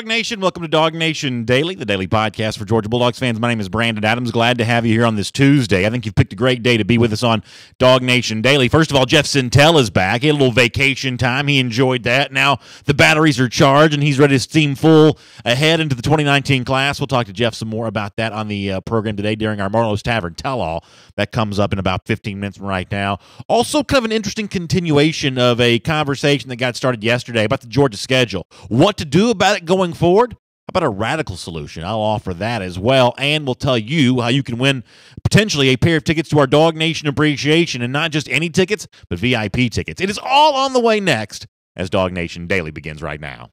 DawgNation? Welcome to DawgNation Daily, the daily podcast for Georgia Bulldogs fans. My name is Brandon Adams. Glad to have you here on this Tuesday. I think you've picked a great day to be with us on DawgNation Daily. First of all, Jeff Sintel is back. He had a little vacation time. He enjoyed that. Now the batteries are charged, and he's ready to steam full ahead into the 2019 class. We'll talk to Jeff some more about that on the program today during our Marlowe's Tavern Tell-All. That comes up in about 15 minutes from right now. Also, kind of an interesting continuation of a conversation that got started yesterday about the Georgia schedule. What to do about it going forward? How about a radical solution? I'll offer that as well, and we'll tell you how you can win potentially a pair of tickets to our DawgNation Appreciation, and not just any tickets, but VIP tickets. It is all on the way next as DawgNation Daily begins right now.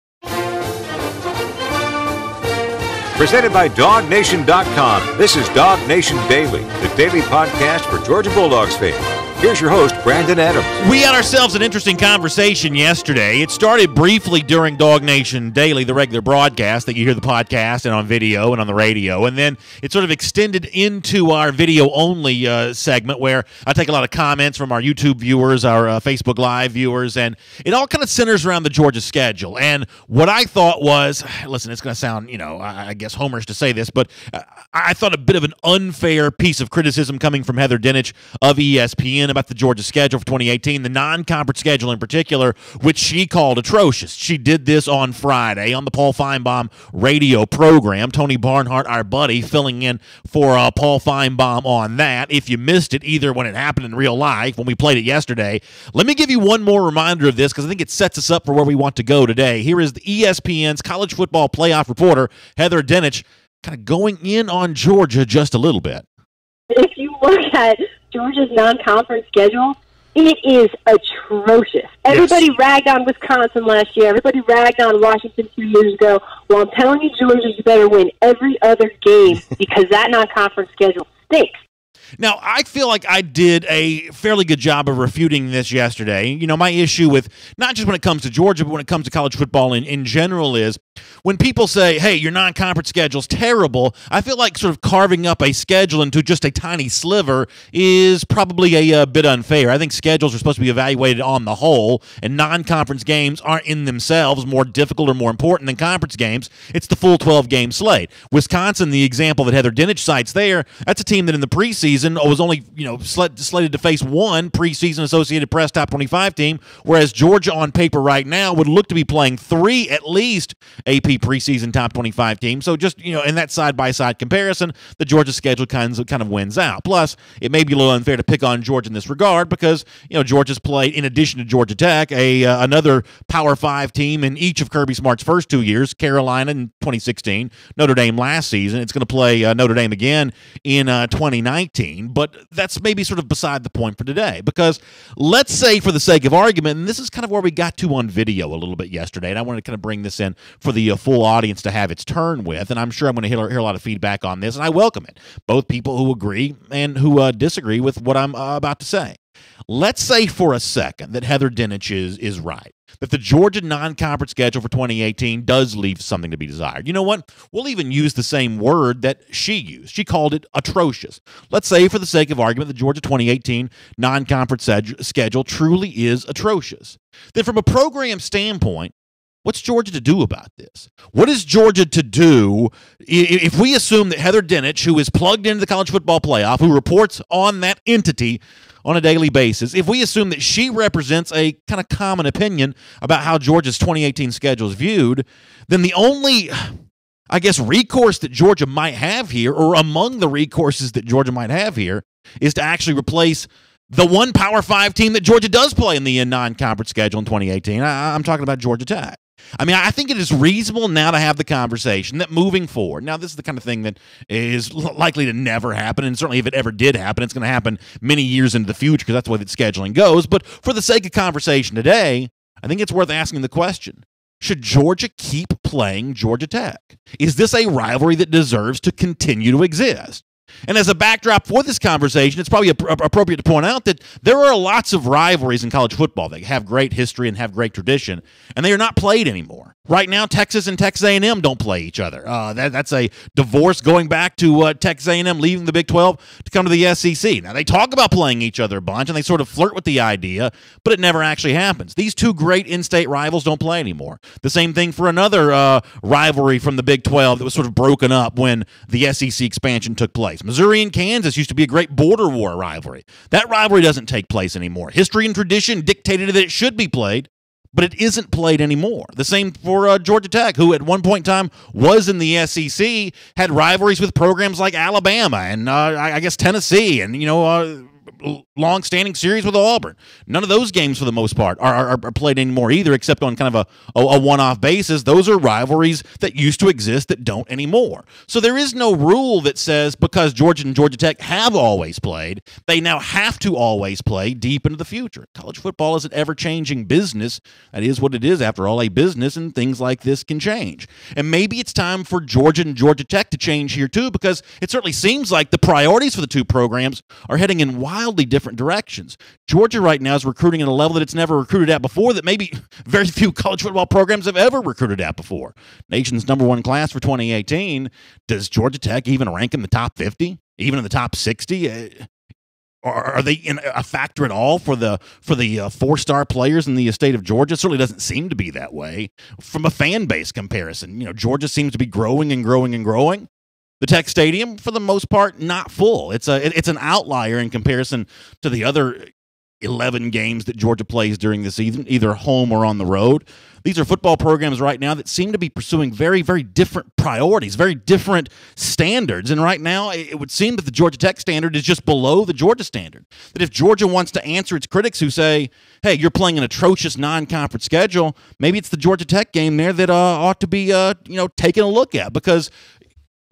Presented by DawgNation.com, this is DawgNation Daily, the daily podcast for Georgia Bulldogs fans. Here's your host, Brandon Adams. We had ourselves an interesting conversation yesterday. It started briefly during DawgNation Daily, the regular broadcast that you hear the podcast and on video and on the radio, and then it sort of extended into our video-only segment where I take a lot of comments from our YouTube viewers, our Facebook Live viewers, and it all kind of centers around the Georgia schedule. And what I thought was, listen, it's going to sound, I guess homerish to say this, but I thought a bit of an unfair piece of criticism coming from Heather Dinich of ESPN about the Georgia schedule for 2018, the non-conference schedule in particular, which she called atrocious. She did this on Friday on the Paul Feinbaum radio program. Tony Barnhart, our buddy, filling in for Paul Feinbaum on that. If you missed it, either when it happened in real life, when we played it yesterday, let me give you one more reminder of this because I think it sets us up for where we want to go today. Here is the ESPN's college football playoff reporter, Heather Dinich, kind of going in on Georgia just a little bit. If you look at Georgia's non-conference schedule, it is atrocious. Everybody ragged on Wisconsin last year. Everybody ragged on Washington 2 years ago. Well, I'm telling you, Georgia, you better win every other game because that non-conference schedule stinks. Now, I feel like I did a fairly good job of refuting this yesterday. My issue with not just when it comes to Georgia, but when it comes to college football in general is when people say, hey, your non-conference schedule's terrible, I feel like sort of carving up a schedule into just a tiny sliver is probably a bit unfair. I think schedules are supposed to be evaluated on the whole, and non-conference games aren't in themselves more difficult or more important than conference games. It's the full 12-game slate. Wisconsin, the example that Heather Dinich cites there, that's a team that in the preseason was only slated to face one preseason Associated Press top 25 team, whereas Georgia on paper right now would look to be playing three at least AP preseason top 25 teams. So just in that side-by-side comparison, the Georgia schedule kind of wins out. Plus, it may be a little unfair to pick on Georgia in this regard because Georgia's played, in addition to Georgia Tech, another Power 5 team in each of Kirby Smart's first 2 years, Carolina in 2016, Notre Dame last season. It's going to play Notre Dame again in 2019. But that's maybe sort of beside the point for today, because let's say for the sake of argument, and this is kind of where we got to on video a little bit yesterday, and I wanted to kind of bring this in for the full audience to have its turn with, and I'm sure I'm going to hear a lot of feedback on this, and I welcome it, both people who agree and who disagree with what I'm about to say. Let's say for a second that Heather Dinich is right, that the Georgia non-conference schedule for 2018 does leave something to be desired. You know what? We'll even use the same word that she used. She called it atrocious. Let's say, for the sake of argument, the Georgia 2018 non-conference schedule truly is atrocious. Then from a program standpoint, what's Georgia to do about this? What is Georgia to do if we assume that Heather Dinich, who is plugged into the college football playoff, who reports on that entity on a daily basis, if we assume that she represents a kind of common opinion about how Georgia's 2018 schedule is viewed, then the only, I guess, recourse that Georgia might have here, or among the recourses that Georgia might have here, is to actually replace the one Power 5 team that Georgia does play in the non-conference schedule in 2018. I'm talking about Georgia Tech. I mean, I think it is reasonable now to have the conversation that moving forward, now this is the kind of thing that is likely to never happen, and certainly if it ever did happen, it's going to happen many years into the future because that's the way that scheduling goes. But for the sake of conversation today, I think it's worth asking the question, should Georgia keep playing Georgia Tech? Is this a rivalry that deserves to continue to exist? And as a backdrop for this conversation, it's probably appropriate to point out that there are lots of rivalries in college football that have great history and have great tradition, and they are not played anymore. Right now, Texas and Texas A&M don't play each other. That's a divorce going back to Texas A&M leaving the Big 12 to come to the SEC. Now, they talk about playing each other a bunch, and they sort of flirt with the idea, but it never actually happens. These two great in-state rivals don't play anymore. The same thing for another rivalry from the Big 12 that was sort of broken up when the SEC expansion took place. Missouri and Kansas used to be a great border war rivalry. That rivalry doesn't take place anymore. History and tradition dictated that it should be played, but it isn't played anymore. The same for Georgia Tech, who at one point in time was in the SEC, had rivalries with programs like Alabama and I guess Tennessee, and long-standing series with Auburn. None of those games, for the most part, are played anymore either, except on kind of a one-off basis. Those are rivalries that used to exist that don't anymore. So there is no rule that says because Georgia and Georgia Tech have always played, they now have to always play deep into the future. College football is an ever-changing business. That is what it is, after all, a business, and things like this can change. And maybe it's time for Georgia and Georgia Tech to change here too, because it certainly seems like the priorities for the two programs are heading in wildly different directions. Georgia right now is recruiting at a level that it's never recruited at before, that maybe very few college football programs have ever recruited at before. Nation's #1 class for 2018. Does Georgia Tech even rank in the top 50? Even in the top 60? Are they in a factor at all for the four-star players in the state of Georgia? It certainly doesn't seem to be that way. From a fan base comparison, Georgia seems to be growing and growing and growing. The Tech Stadium, for the most part, not full. It's an outlier in comparison to the other 11 games that Georgia plays during the season, either home or on the road. These are football programs right now that seem to be pursuing very, very different priorities, very different standards. And right now, it would seem that the Georgia Tech standard is just below the Georgia standard. That if Georgia wants to answer its critics who say, hey, you're playing an atrocious non-conference schedule, maybe it's the Georgia Tech game there that ought to be taken a look at, because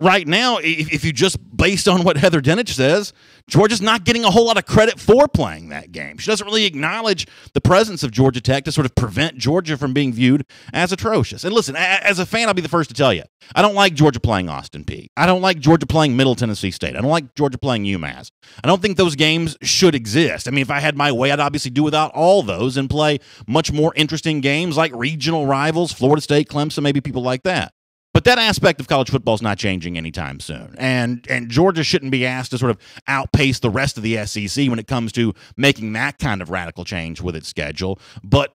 right now, if you just based on what Heather Dinich says, Georgia's not getting a whole lot of credit for playing that game. She doesn't really acknowledge the presence of Georgia Tech to sort of prevent Georgia from being viewed as atrocious. And listen, as a fan, I'll be the first to tell you, I don't like Georgia playing Austin Peay. I don't like Georgia playing Middle Tennessee State. I don't like Georgia playing UMass. I don't think those games should exist. I mean, if I had my way, I'd obviously do without all those and play much more interesting games like regional rivals, Florida State, Clemson, maybe people like that. But that aspect of college football is not changing anytime soon. And Georgia shouldn't be asked to sort of outpace the rest of the SEC when it comes to making that kind of radical change with its schedule. But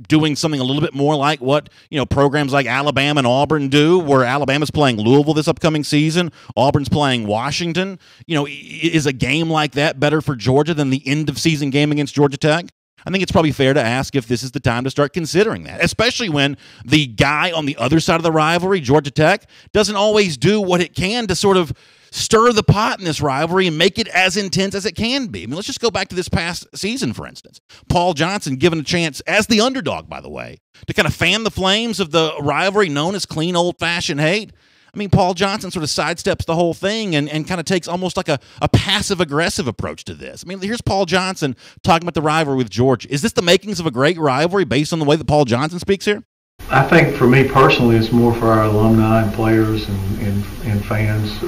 doing something a little bit more like what, programs like Alabama and Auburn do, where Alabama's playing Louisville this upcoming season, Auburn's playing Washington. Is a game like that better for Georgia than the end-of-season game against Georgia Tech? I think it's probably fair to ask if this is the time to start considering that, especially when the guy on the other side of the rivalry, Georgia Tech, doesn't always do what it can to sort of stir the pot in this rivalry and make it as intense as it can be. I mean, let's just go back to this past season, for instance. Paul Johnson given a chance, as the underdog, by the way, to kind of fan the flames of the rivalry known as clean, old-fashioned hate. I mean, Paul Johnson sort of sidesteps the whole thing and kind of takes almost like a passive-aggressive approach to this. I mean, here's Paul Johnson talking about the rivalry with Georgia. Is this the makings of a great rivalry based on the way that Paul Johnson speaks here? I think for me personally, it's more for our alumni and players and fans.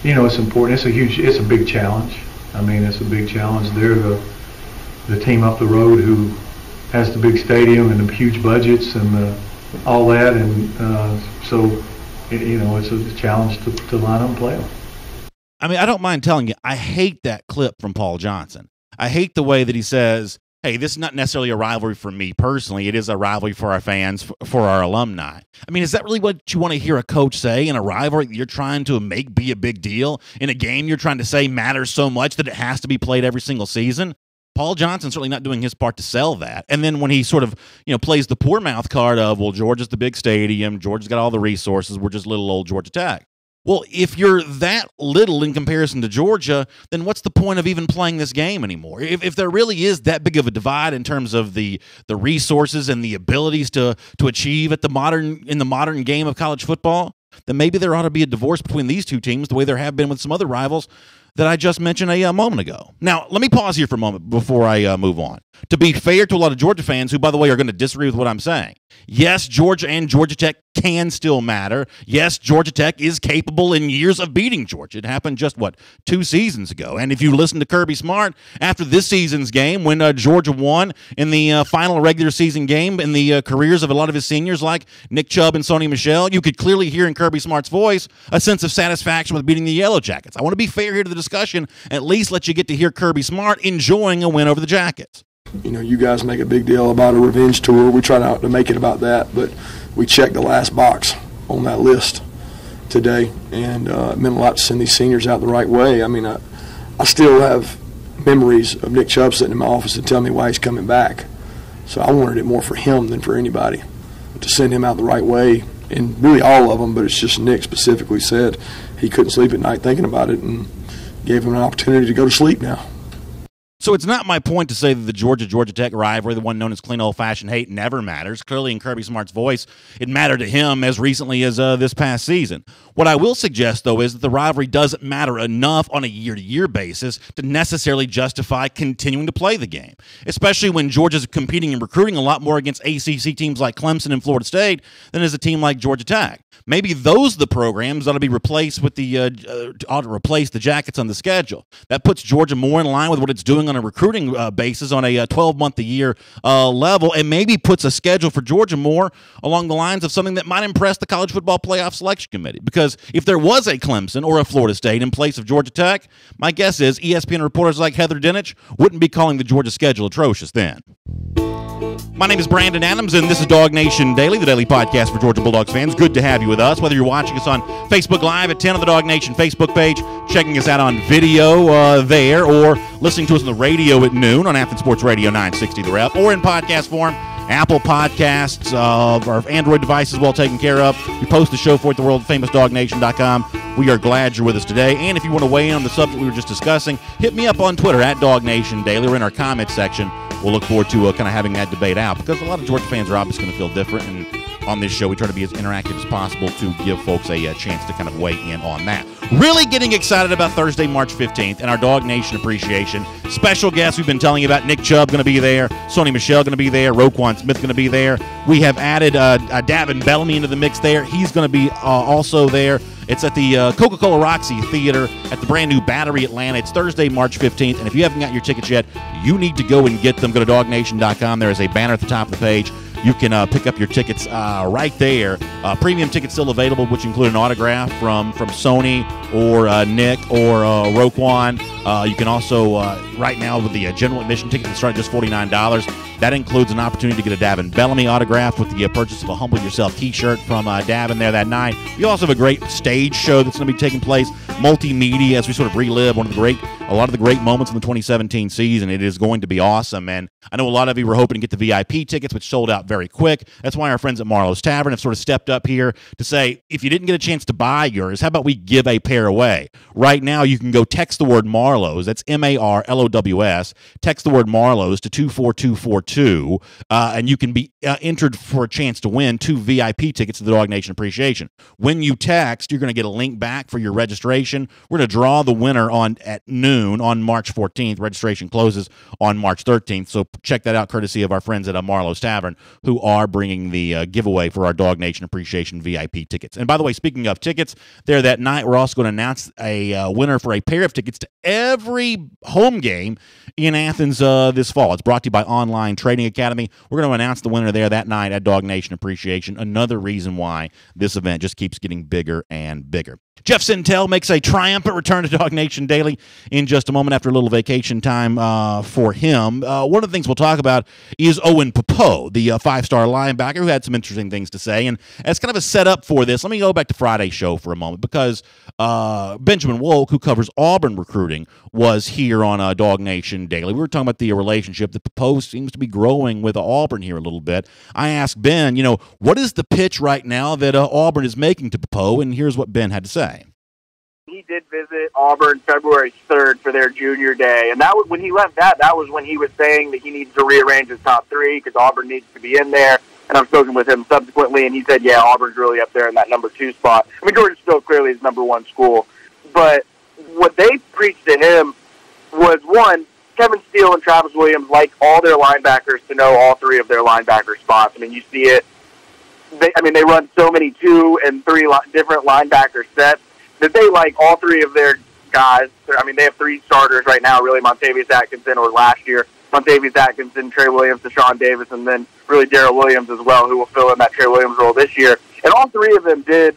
It's important. It's a big challenge. I mean, it's a big challenge. They're the team up the road who has the big stadium and the huge budgets and all that, and so it's a challenge to line up and play them. I mean, I don't mind telling you, I hate that clip from Paul Johnson. I hate the way that he says, hey, this is not necessarily a rivalry for me personally. It is a rivalry for our fans, for our alumni. I mean, is that really what you want to hear a coach say in a rivalry that you're trying to make be a big deal? In a game you're trying to say matters so much that it has to be played every single season? Paul Johnson's certainly not doing his part to sell that. And then when he sort of, plays the poor mouth card of, well, Georgia's the big stadium, Georgia's got all the resources, we're just little old Georgia Tech. Well, if you're that little in comparison to Georgia, then what's the point of even playing this game anymore? If there really is that big of a divide in terms of the resources and the abilities to achieve in the modern game of college football, then maybe there ought to be a divorce between these two teams the way there have been with some other rivals that I just mentioned a moment ago. Now, let me pause here for a moment before I move on. To be fair to a lot of Georgia fans who, by the way, are going to disagree with what I'm saying, yes, Georgia and Georgia Tech can still matter. Yes, Georgia Tech is capable in years of beating Georgia. It happened just, 2 seasons ago. And if you listen to Kirby Smart after this season's game, when Georgia won in the final regular season game in the careers of a lot of his seniors like Nick Chubb and Sony Michel, you could clearly hear in Kirby Smart's voice a sense of satisfaction with beating the Yellow Jackets. I want to be fair here to the discussion, at least let you get to hear Kirby Smart enjoying a win over the Jackets. You know, you guys make a big deal about a revenge tour. We try not to make it about that, but we checked the last box on that list today, and it meant a lot to send these seniors out the right way. I mean, I still have memories of Nick Chubb sitting in my office and telling me why he's coming back. So I wanted it more for him than for anybody, to send him out the right way, and really all of them, but it's just Nick specifically said he couldn't sleep at night thinking about it, and gave him an opportunity to go to sleep now. So it's not my point to say that the Georgia Tech rivalry, the one known as clean old-fashioned hate, never matters. Clearly, in Kirby Smart's voice, it mattered to him as recently as this past season. What I will suggest, though, is that the rivalry doesn't matter enough on a year-to-year basis to necessarily justify continuing to play the game, especially when Georgia's competing and recruiting a lot more against ACC teams like Clemson and Florida State than as a team like Georgia Tech. Maybe those are the programs ought to be replaced with ought to replace the Jackets on the schedule. That puts Georgia more in line with what it's doing on a recruiting basis on a 12-month-a-year level, and maybe puts a schedule for Georgia more along the lines of something that might impress the College Football Playoff Selection Committee. Because if there was a Clemson or a Florida State in place of Georgia Tech, my guess is ESPN reporters like Heather Dinich wouldn't be calling the Georgia schedule atrocious then. My name is Brandon Adams, and this is DawgNation Daily, the daily podcast for Georgia Bulldogs fans. Good to have you with us, whether you're watching us on Facebook Live at 10 on the DawgNation Facebook page, checking us out on video there, or listening to us on the radio at noon on Athens Sports Radio 960 The Rep, or in podcast form, Apple Podcasts, our Android devices well taken care of. We post the show for at the world-famous DawgNation.com. We are glad you're with us today. And if you want to weigh in on the subject we were just discussing, hit me up on Twitter at DawgNation Daily or in our comments section. We'll look forward to kind of having that debate out, because a lot of Georgia fans are obviously going to feel different, and on this show we try to be as interactive as possible to give folks a chance to kind of weigh in on that. Really getting excited about Thursday, March 15th, and our DawgNation appreciation. Special guests we've been telling you about: Nick Chubb going to be there, Sony Michel going to be there, Roquan Smith going to be there. We have added Davin Bellamy into the mix there. He's going to be also there. It's at the Coca-Cola Roxy Theater at the brand new Battery Atlanta. It's Thursday, March 15th, and if you haven't got your tickets yet, you need to go and get them. Go to DawgNation.com. There is a banner at the top of the page. You can pick up your tickets right there. Premium tickets still available, which include an autograph from Sony or Nick or Roquan. You can also, right now, with the general admission ticket, that start at just $49. That includes an opportunity to get a Davin Bellamy autograph with the purchase of a Humble Yourself t-shirt from Davin there that night. We also have a great stage show that's going to be taking place, multimedia, as we sort of relive a lot of the great moments in the 2017 season. It is going to be awesome, and I know a lot of you were hoping to get the VIP tickets, which sold out very quick. That's why our friends at Marlowe's Tavern have sort of stepped up here to say, if you didn't get a chance to buy yours, how about we give a pair away? Right now, you can go text the word Marlowe's, that's MARLOWS, text the word Marlowe's to 24242, and you can be entered for a chance to win 2 VIP tickets to the DawgNation Appreciation. When you text, you're going to get a link back for your registration. We're going to draw the winner at noon on March 14th. Registration closes on March 13th, so check that out, courtesy of our friends at Marlowe's Tavern, who are bringing the giveaway for our DawgNation Appreciation VIP tickets. And by the way, speaking of tickets, there that night, we're also going to announce a winner for a pair of tickets to every home game in Athens this fall. It's brought to you by Online Trading Academy. We're going to announce the winner there that night at DawgNation Appreciation. Another reason why this event just keeps getting bigger and bigger. Jeff Sintel makes a triumphant return to DawgNation Daily in just a moment after a little vacation time for him. One of the things we'll talk about is Owen Popo, the 5-star linebacker, who had some interesting things to say. And as kind of a setup for this, let me go back to Friday's show for a moment, because Benjamin Wolk, who covers Auburn recruiting, was here on DawgNation Daily. We were talking about the relationship that Popo seems to be growing with Auburn here a little bit. I asked Ben, what is the pitch right now that Auburn is making to Popo? And here's what Ben had to say. He did visit Auburn February 3rd for their junior day, and that was when he left that was when he was saying that he needs to rearrange his top 3 because Auburn needs to be in there. And I've spoken with him subsequently, and he said, yeah, Auburn's really up there in that number 2 spot. I mean, Georgia's still clearly his number 1 school, but what they preached to him was, one, Kevin Steele and Travis Williams like all their linebackers to know all three of their linebacker spots. I mean, you see it. They run so many 2 and 3 different linebacker sets that they like all three of their guys. I mean, they have 3 starters right now, really, Montavious Atkinson, or last year, Montavious Atkinson, Trey Williams, Deshaun Davis, and then really Darrell Williams as well, who will fill in that Trey Williams role this year. And all 3 of them did,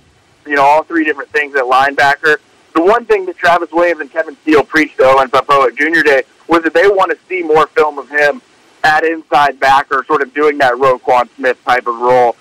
all 3 different things at linebacker. The one thing that Travis Williams and Kevin Steele preached to Owen Pappoe at Junior Day was that they want to see more film of him at inside backer, sort of doing that Roquan Smith type of role.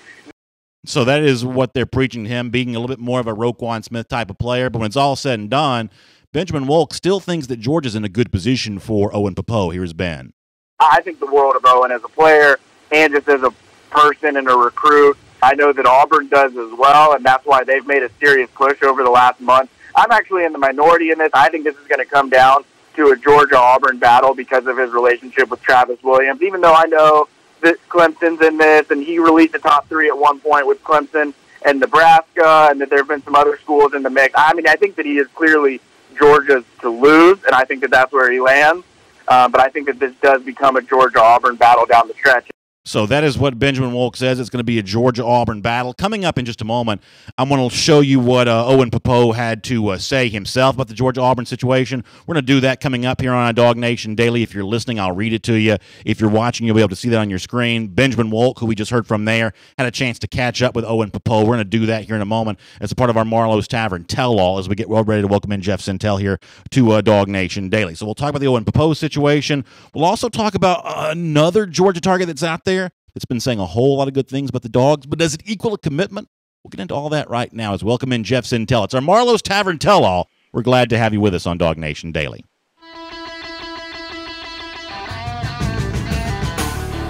So that is what they're preaching to him, being a little bit more of a Roquan Smith type of player. But when it's all said and done, Benjamin Wolk still thinks that Georgia's in a good position for Owen Pappoe. Here's Ben. I think the world of Owen as a player and just as a person and a recruit. I know that Auburn does as well, and that's why they've made a serious push over the last month. I'm actually in the minority in this. I think this is going to come down to a Georgia-Auburn battle because of his relationship with Travis Williams, even though I know that Clemson's in this, and he released the top 3 at one point with Clemson and Nebraska, and that there have been some other schools in the mix. I mean, I think that he is clearly Georgia's to lose, and I think that that's where he lands. But I think that this does become a Georgia-Auburn battle down the stretch. So that is what Benjamin Wolk says. It's going to be a Georgia-Auburn battle. Coming up in just a moment, I'm going to show you what Owen Pappoe had to say himself about the Georgia-Auburn situation. We're going to do that coming up here on DawgNation Daily. If you're listening, I'll read it to you. If you're watching, you'll be able to see that on your screen. Benjamin Wolk, who we just heard from there, had a chance to catch up with Owen Pappoe. We're going to do that here in a moment as a part of our Marlowe's Tavern tell-all as we get well ready to welcome in Jeff Sintel here to DawgNation Daily. So we'll talk about the Owen Pappoe situation. We'll also talk about another Georgia target that's out there that's been saying a whole lot of good things about the Dogs, but does it equal a commitment? We'll get into all that right now as welcome in Jeff Sintel. It's our Marlowe's Tavern tell-all. We're glad to have you with us on DawgNation Daily.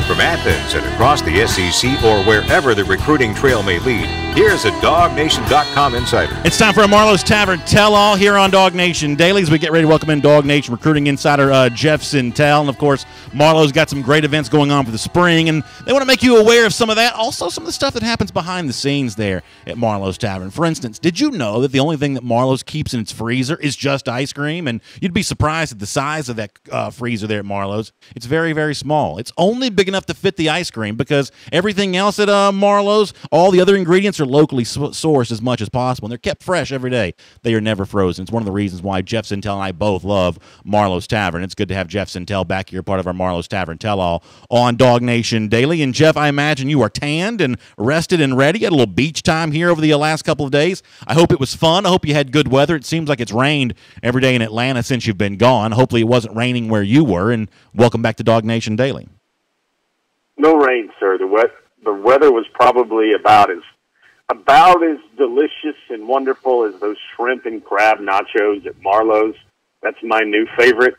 From Athens and across the SEC or wherever the recruiting trail may lead, here's a DawgNation.com insider. It's time for a Marlowe's Tavern tell-all here on DawgNation Daily as we get ready to welcome in DawgNation recruiting insider Jeff Sintel. And, of course, Marlowe's got some great events going on for the spring, and they want to make you aware of some of that. Also, some of the stuff that happens behind the scenes there at Marlowe's Tavern. For instance, did you know that the only thing that Marlowe's keeps in its freezer is just ice cream? And you'd be surprised at the size of that freezer there at Marlowe's. It's very, very small. It's only big enough to fit the ice cream because everything else at Marlowe's, all the other ingredients are locally sourced as much as possible, and they're kept fresh every day. They are never frozen. It's one of the reasons why Jeff Sintel and I both love Marlowe's Tavern. It's good to have Jeff Sintel back here, part of our Marlowe's Tavern tell-all on DawgNation Daily. And, Jeff, I imagine you are tanned and rested and ready. You had a little beach time here over the last couple of days. I hope it was fun. I hope you had good weather. It seems like it's rained every day in Atlanta since you've been gone. Hopefully it wasn't raining where you were, and welcome back to DawgNation Daily. No rain, sir. The weather was probably about as delicious and wonderful as those shrimp and crab nachos at Marlowe's. That's my new favorite.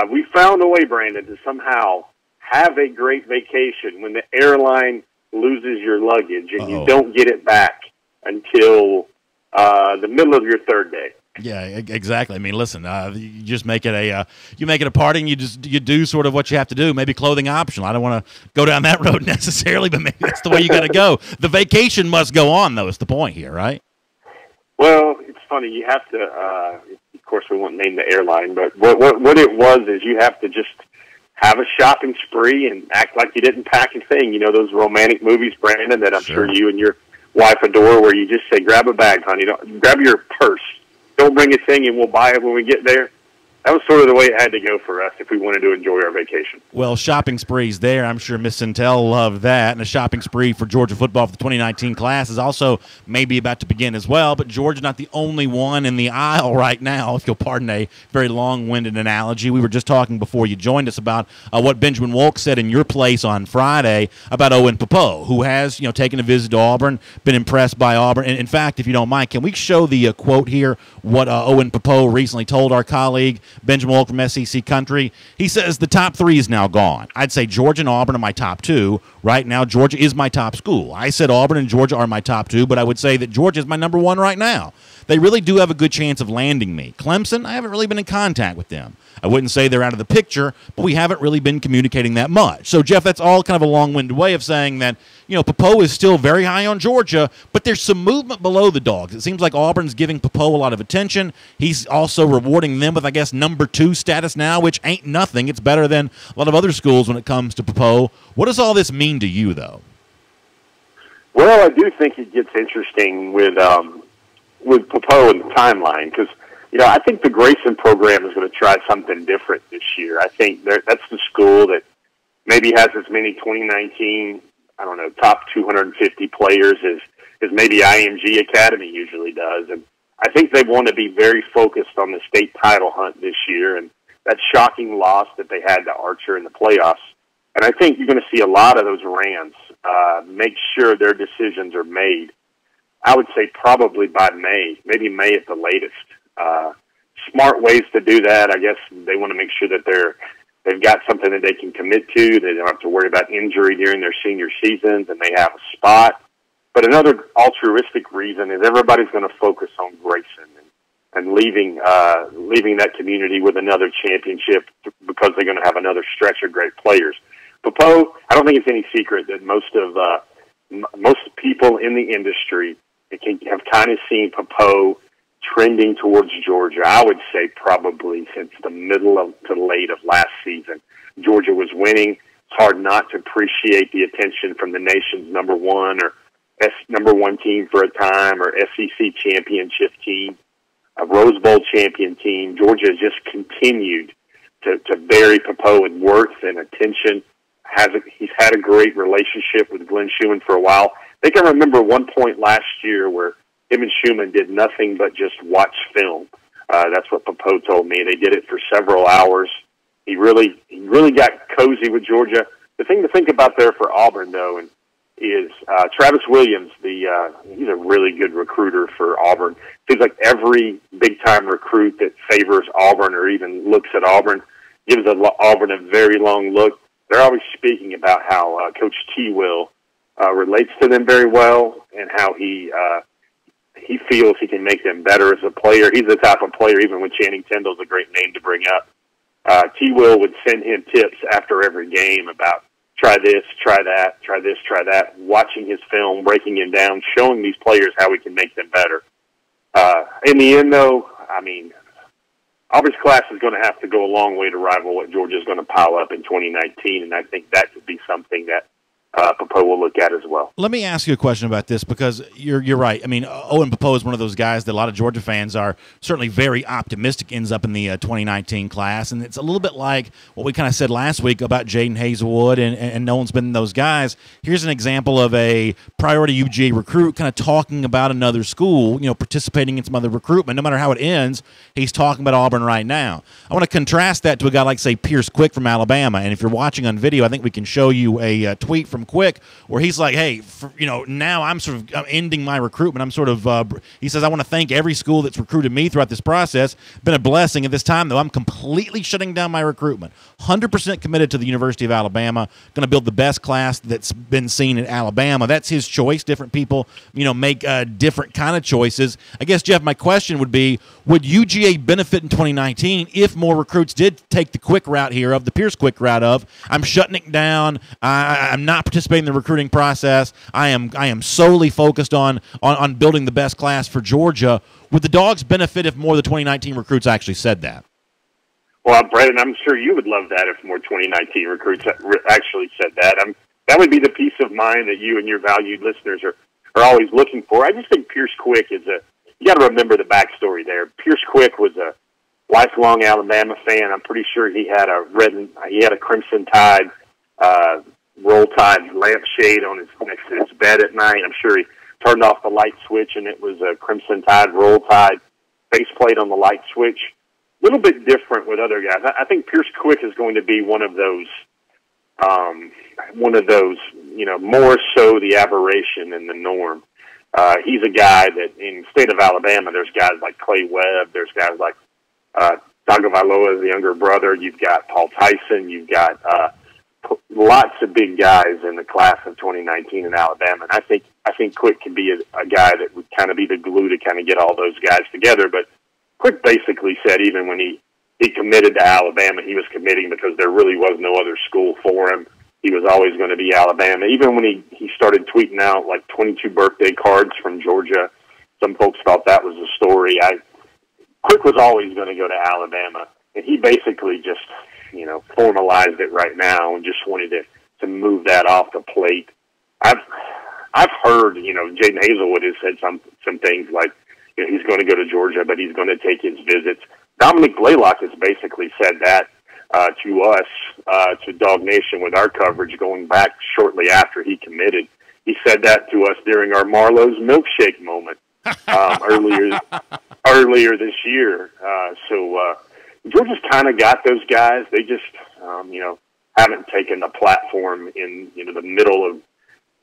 We found a way, Brandon, to somehow have a great vacation when the airline loses your luggage and you don't get it back until the middle of your 3rd day. Yeah, exactly. I mean, listen, you just make it a party, and you do sort of what you have to do. Maybe clothing optional. I don't want to go down that road necessarily, but maybe that's the way you got to go. The vacation must go on, though. Is the point here, right? Well, it's funny. You have to. Of course, we won't name the airline, but what it was is you have to just have a shopping spree and act like you didn't pack a thing. You know those romantic movies, Brandon, that I'm sure you and your wife adore, where you just say, "Grab a bag, honey. Grab your purse. Don't bring a thing, and we'll buy it when we get there." That was sort of the way it had to go for us if we wanted to enjoy our vacation. Well, shopping sprees there. I'm sure Miss Sintel loved that. And a shopping spree for Georgia football for the 2019 class is also maybe about to begin as well. But Georgia's not the only one in the aisle right now, if you'll pardon a very long-winded analogy. We were just talking before you joined us about what Benjamin Wolk said in your place on Friday about Owen Pappoe, who has taken a visit to Auburn, been impressed by Auburn. And in fact, if you don't mind, can we show the quote here, what Owen Pappoe recently told our colleague Benjamin Wolk from SEC Country? He says the top 3 is now gone. I'd say Georgia and Auburn are my top 2. Right now, Georgia is my top school. I said Auburn and Georgia are my top 2, but I would say that Georgia is my number 1 right now. they really do have a good chance of landing me. Clemson, I haven't really been in contact with them. I wouldn't say they're out of the picture, but we haven't really been communicating that much. So, Jeff, that's all kind of a long-winded way of saying that, Popo is still very high on Georgia, but there's some movement below the Dogs. It seems like Auburn's giving Popo a lot of attention. He's also rewarding them with, I guess, number 2 status now, which ain't nothing. It's better than a lot of other schools when it comes to Popo. What does all this mean to you, though? Well, I do think it gets interesting with Popo and the timeline because, I think the Grayson program is going to try something different this year. I think that's the school that maybe has as many 2019, top 250 players as maybe IMG Academy usually does. And I think they want to be very focused on the state title hunt this year and that shocking loss that they had to Archer in the playoffs. And I think you're going to see a lot of those Rams make sure their decisions are made. I would say probably by May, maybe May at the latest. Smart ways to do that. I guess they want to make sure that they've got something that they can commit to. They don't have to worry about injury during their senior seasons, and they have a spot. But another altruistic reason is everybody's going to focus on Grayson and leaving that community with another championship because they're going to have another stretch of great players. Popo, I don't think it's any secret that most people in the industry have kind of seen Popo trending towards Georgia. I would say probably since the middle to late of last season. Georgia was winning. It's hard not to appreciate the attention from the nation's number one team for a time, or SEC championship team, a Rose Bowl champion team. Georgia has just continued to bury Popo with worth and attention. He's had a great relationship with Glenn Schumann for a while. They can remember one point last year where him and Schumann did nothing but just watch film. That's what Popo told me. They did it for several hours. He really got cozy with Georgia. The thing to think about there for Auburn, though, is Travis Williams. He's a really good recruiter for Auburn. Seems like every big-time recruit that favors Auburn or even looks at Auburn gives Auburn a very long look. They're always speaking about how Coach T. Will relates to them very well and how he feels he can make them better as a player. He's the type of player, even when Channing Tindall's a great name to bring up. T. Will would send him tips after every game about try this, try that, try this, try that, watching his film, breaking him down, showing these players how we can make them better. In the end, though, Auburn's class is going to have to go a long way to rival what Georgia's going to pile up in 2019, and I think that could be something that Popo will look at as well. Let me ask you a question about this because you're right. I mean, Owen Popo is one of those guys that a lot of Georgia fans are certainly very optimistic ends up in the 2019 class, and it's a little bit like what we kind of said last week about Jaden Hazelwood and no one's been those guys. Here's an example of a priority UGA recruit kind of talking about another school, participating in some other recruitment. No matter how it ends, he's talking about Auburn right now. I want to contrast that to a guy like, say, Pierce Quick from Alabama, and if you're watching on video, I think we can show you a tweet from Quick where he's like, hey, now I'm ending my recruitment. I'm sort of, he says, I want to thank every school that's recruited me throughout this process. Been a blessing. At this time, though, I'm completely shutting down my recruitment. 100% committed to the University of Alabama. Going to build the best class that's been seen at Alabama. That's his choice. Different people, make different kind of choices. I guess, Jeff, my question would be, would UGA benefit in 2019 if more recruits did take the Quick route here of the Pierce Quick route of, I'm shutting it down. I'm not participating in the recruiting process. I am solely focused on building the best class for Georgia. Would the Dogs benefit if more of the 2019 recruits actually said that? Well, Brandon, I'm sure you would love that if more 2019 recruits actually said that. That would be the peace of mind that you and your valued listeners are always looking for. I just think Pierce Quick is you got to remember the backstory there. Pierce Quick was a lifelong Alabama fan. I'm pretty sure he had a Crimson Tide Roll Tide lampshade on next to his bed at night. I'm sure he turned off the light switch and it was a Crimson Tide Roll Tide faceplate on the light switch. A little bit different with other guys. I think Pierce Quick is going to be one of those, more so the aberration than the norm. He's a guy that in the state of Alabama, there's guys like Clay Webb, there's guys like Tagovailoa, the younger brother. You've got Paul Tyson. You've got lots of big guys in the class of 2019 in Alabama, and I think Quick can be a guy that would kind of be the glue to kind of get all those guys together. But Quick basically said even when he committed to Alabama, he was committing because there really was no other school for him. He was always going to be Alabama. Even when he started tweeting out like 22 birthday cards from Georgia, some folks thought that was a story. Quick was always going to go to Alabama, and he basically just, formalized it right now and just wanted to move that off the plate. I've heard, Jaden Hazelwood has said some things like, he's going to go to Georgia, but he's going to take his visits. Dominic Blaylock has basically said that to us, to DawgNation with our coverage going back shortly after he committed. He said that to us during our Marlowe's milkshake moment earlier this year. So Georgia's kind of got those guys. They just, haven't taken the platform in the middle of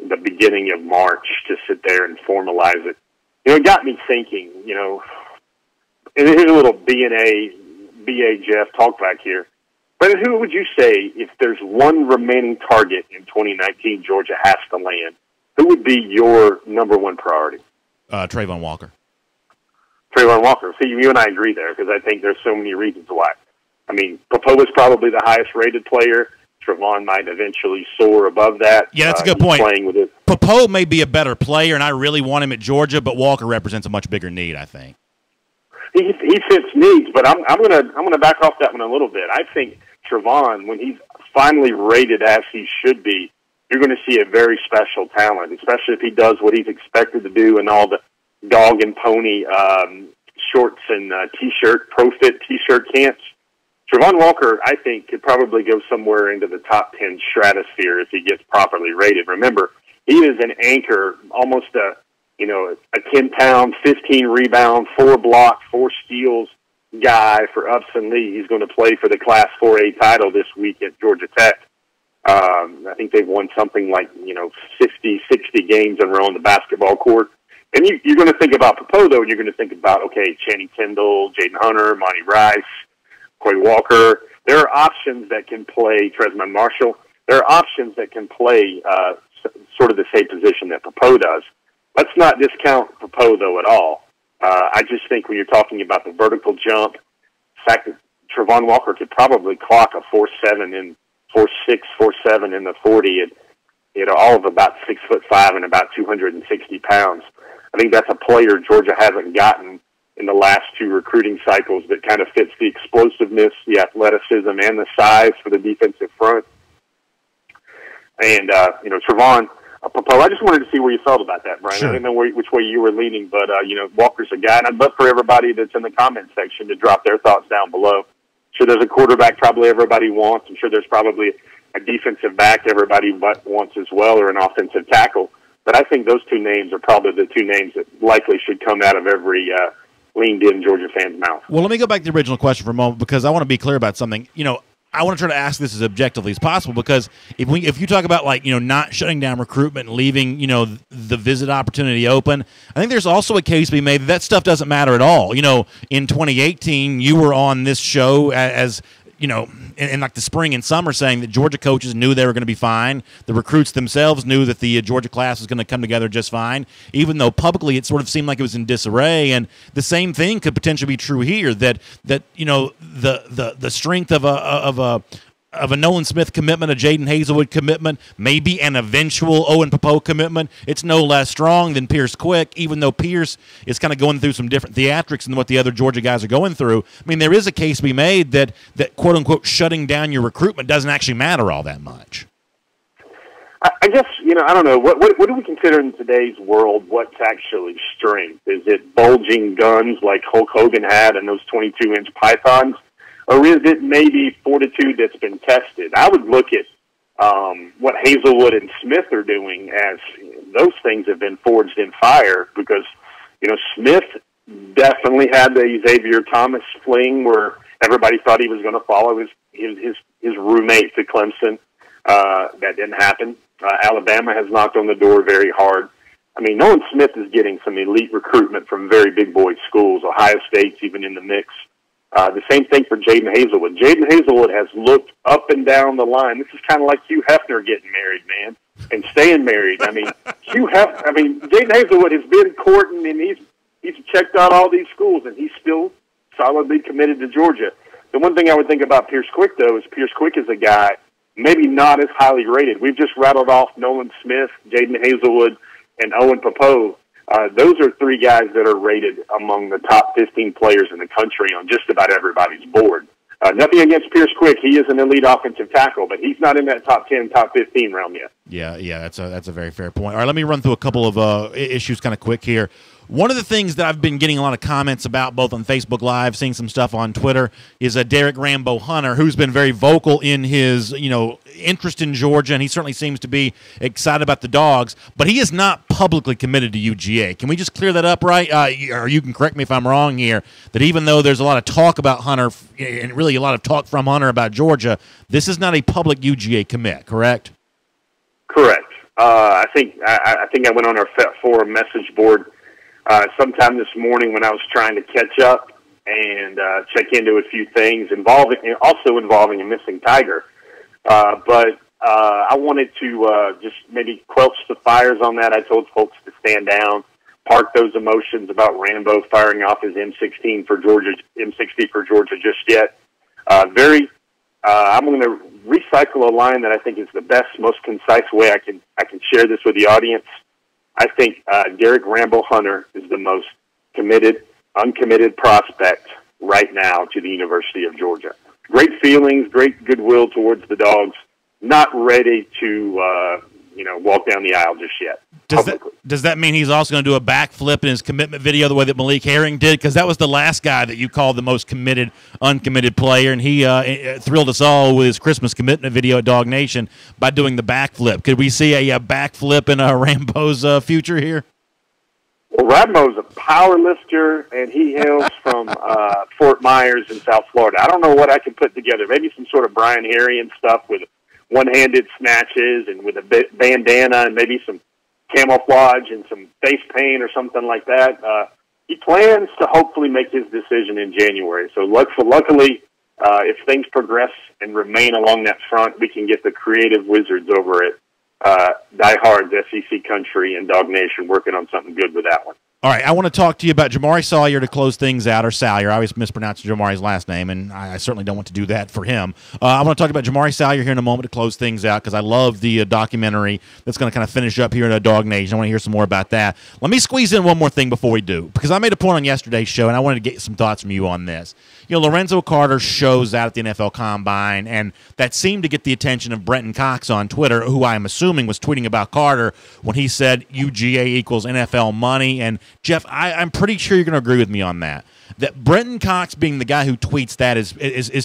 the beginning of March to sit there and formalize it. It got me thinking, and here's a little BA Jeff talk back here. But who would you say, if there's one remaining target in 2019 Georgia has to land, who would be your number one priority? Trayvon Walker. Trayvon Walker. See, you and I agree there because I think there's so many reasons why. I mean, Popo is probably the highest-rated player. Trayvon might eventually soar above that. Yeah, that's a good point. Playing with it. Popo may be a better player, and I really want him at Georgia, but Walker represents a much bigger need, I think. He fits needs, but I'm gonna back off that one a little bit. I think Trayvon, when he's finally rated as he should be, you're going to see a very special talent, especially if he does what he's expected to do in all the dog and pony shorts and pro fit T-shirt camps. Trayvon Walker, I think, could probably go somewhere into the top 10 stratosphere if he gets properly rated. Remember, he is an anchor, almost a 10-pound, 15 rebound, 4 block, 4 steals guy for Upson Lee. He's going to play for the Class 4A title this week at Georgia Tech. I think they've won something like 50, 60 games in a row on the basketball court. And you're going to think about Popo, though, and you're going to think about, okay, Channing Tindall, Jaden Hunter, Monty Rice, Quay Walker. There are options that can play Tresman Marshall. There are options that can play sort of the same position that Popo does. Let's not discount Popo, though, at all. I just think when you're talking about the vertical jump, the fact that Trayvon Walker could probably clock a 4.7 and 4.6, 4.7 in the 40 at all of about 6'5" and about 260 pounds. I think that's a player Georgia hasn't gotten in the last 2 recruiting cycles that kind of fits the explosiveness, the athleticism, and the size for the defensive front. And, Trayvon, Popo, I just wanted to see where you felt about that, Brian. Sure. I didn't know which way you were leaning, but, Walker's a guy, and I'd love for everybody that's in the comment section to drop their thoughts down below. I'm sure there's a quarterback probably everybody wants. I'm sure there's probably a defensive back everybody wants as well, or an offensive tackle. But I think those 2 names are probably the 2 names that likely should come out of every leaned-in Georgia fan's mouth. Well, let me go back to the original question for a moment because I want to be clear about something. I want to try to ask this as objectively as possible because if you talk about not shutting down recruitment and leaving the visit opportunity open, I think there's also a case to be made that stuff doesn't matter at all. In 2018, you were on this show as in like the spring and summer saying that Georgia coaches knew they were going to be fine. The recruits themselves knew that the Georgia class was going to come together just fine, even though publicly it sort of seemed like it was in disarray. And the same thing could potentially be true here, that the strength of a Nolan Smith commitment, a Jaden Hazelwood commitment, maybe an eventual Owen Popo commitment, it's no less strong than Pierce Quick, even though Pierce is kind of going through some different theatrics than what the other Georgia guys are going through. I mean, there is a case to be made that quote-unquote shutting down your recruitment doesn't actually matter all that much. I guess, I don't know. What do we consider in today's world what's actually strength? Is it bulging guns like Hulk Hogan had and those 22-inch pythons? Or is it maybe fortitude that's been tested? I would look at what Hazelwood and Smith are doing as those things have been forged in fire because, Smith definitely had the Xavier Thomas fling where everybody thought he was going to follow his roommate to Clemson. That didn't happen. Alabama has knocked on the door very hard. I mean, Nolan Smith is getting some elite recruitment from very big boy schools. Ohio State's even in the mix. The same thing for Jaden Hazelwood. Jaden Hazelwood has looked up and down the line. This is kind of like Hugh Hefner getting married, man, and staying married. I mean, Jaden Hazelwood has been courting, and he's checked out all these schools, and he's still solidly committed to Georgia. The one thing I would think about Pierce Quick, though, is Pierce Quick is a guy maybe not as highly rated. We've just rattled off Nolan Smith, Jaden Hazelwood, and Owen Popove. Those are three guys that are rated among the top 15 players in the country on just about everybody's board. Nothing against Pierce Quick. He is an elite offensive tackle, but he's not in that top 10, top 15 realm yet. Yeah, that's a very fair point. All right, let me run through a couple of issues kind of quick here. One of the things that I've been getting a lot of comments about, both on Facebook Live, seeing some stuff on Twitter, is Derek Rambo Hunter, who's been very vocal in his interest in Georgia, and he certainly seems to be excited about the Dogs, but he is not publicly committed to UGA. Can we just clear that up, right? Or you can correct me if I'm wrong here, that even though there's a lot of talk about Hunter, and really a lot of talk from Hunter about Georgia, this is not a public UGA commit, correct? Correct. I think I went on our forum message board sometime this morning when I was trying to catch up and check into a few things involving a missing Tiger. But I wanted to just maybe quench the fires on that. I told folks to stand down, park those emotions about Rambo firing off his M60 for Georgia just yet. I'm going to recycle a line that I think is the best, most concise way I can share this with the audience. I think Derek Rambo Hunter is the most committed, uncommitted prospect right now to the University of Georgia. Great feelings, great goodwill towards the Dogs. Not ready to walk down the aisle just yet. Does that mean he's also going to do a backflip in his commitment video the way that Malik Herring did? Because that was the last guy that you called the most committed, uncommitted player, and he thrilled us all with his Christmas commitment video at DawgNation by doing the backflip. Could we see a backflip in Rambo's future here? Well, Rambo's a power lifter, and he hails from Fort Myers in South Florida. I don't know what I can put together. Maybe some sort of Brian Harrian stuff with one-handed snatches and with a bandana and maybe some camouflage and some face paint or something like that. He plans to hopefully make his decision in January. So luckily, if things progress and remain along that front, we can get the creative wizards over at Die Hard's SEC Country and DawgNation working on something good with that one. All right, I want to talk to you about Jamari Sawyer to close things out, or Salyer. I always mispronounce Jamari's last name, and I certainly don't want to do that for him. I want to talk about Jamari Sawyer here in a moment to close things out because I love the documentary that's going to kind of finish up here at DawgNation. I want to hear some more about that. Let me squeeze in one more thing before we do, because I made a point on yesterday's show, and I wanted to get some thoughts from you on this. Lorenzo Carter shows out at the NFL Combine, and that seemed to get the attention of Brenton Cox on Twitter, who I'm assuming was tweeting about Carter when he said UGA equals NFL money. And Jeff, I'm pretty sure you're going to agree with me on that. That Brenton Cox being the guy who tweets that is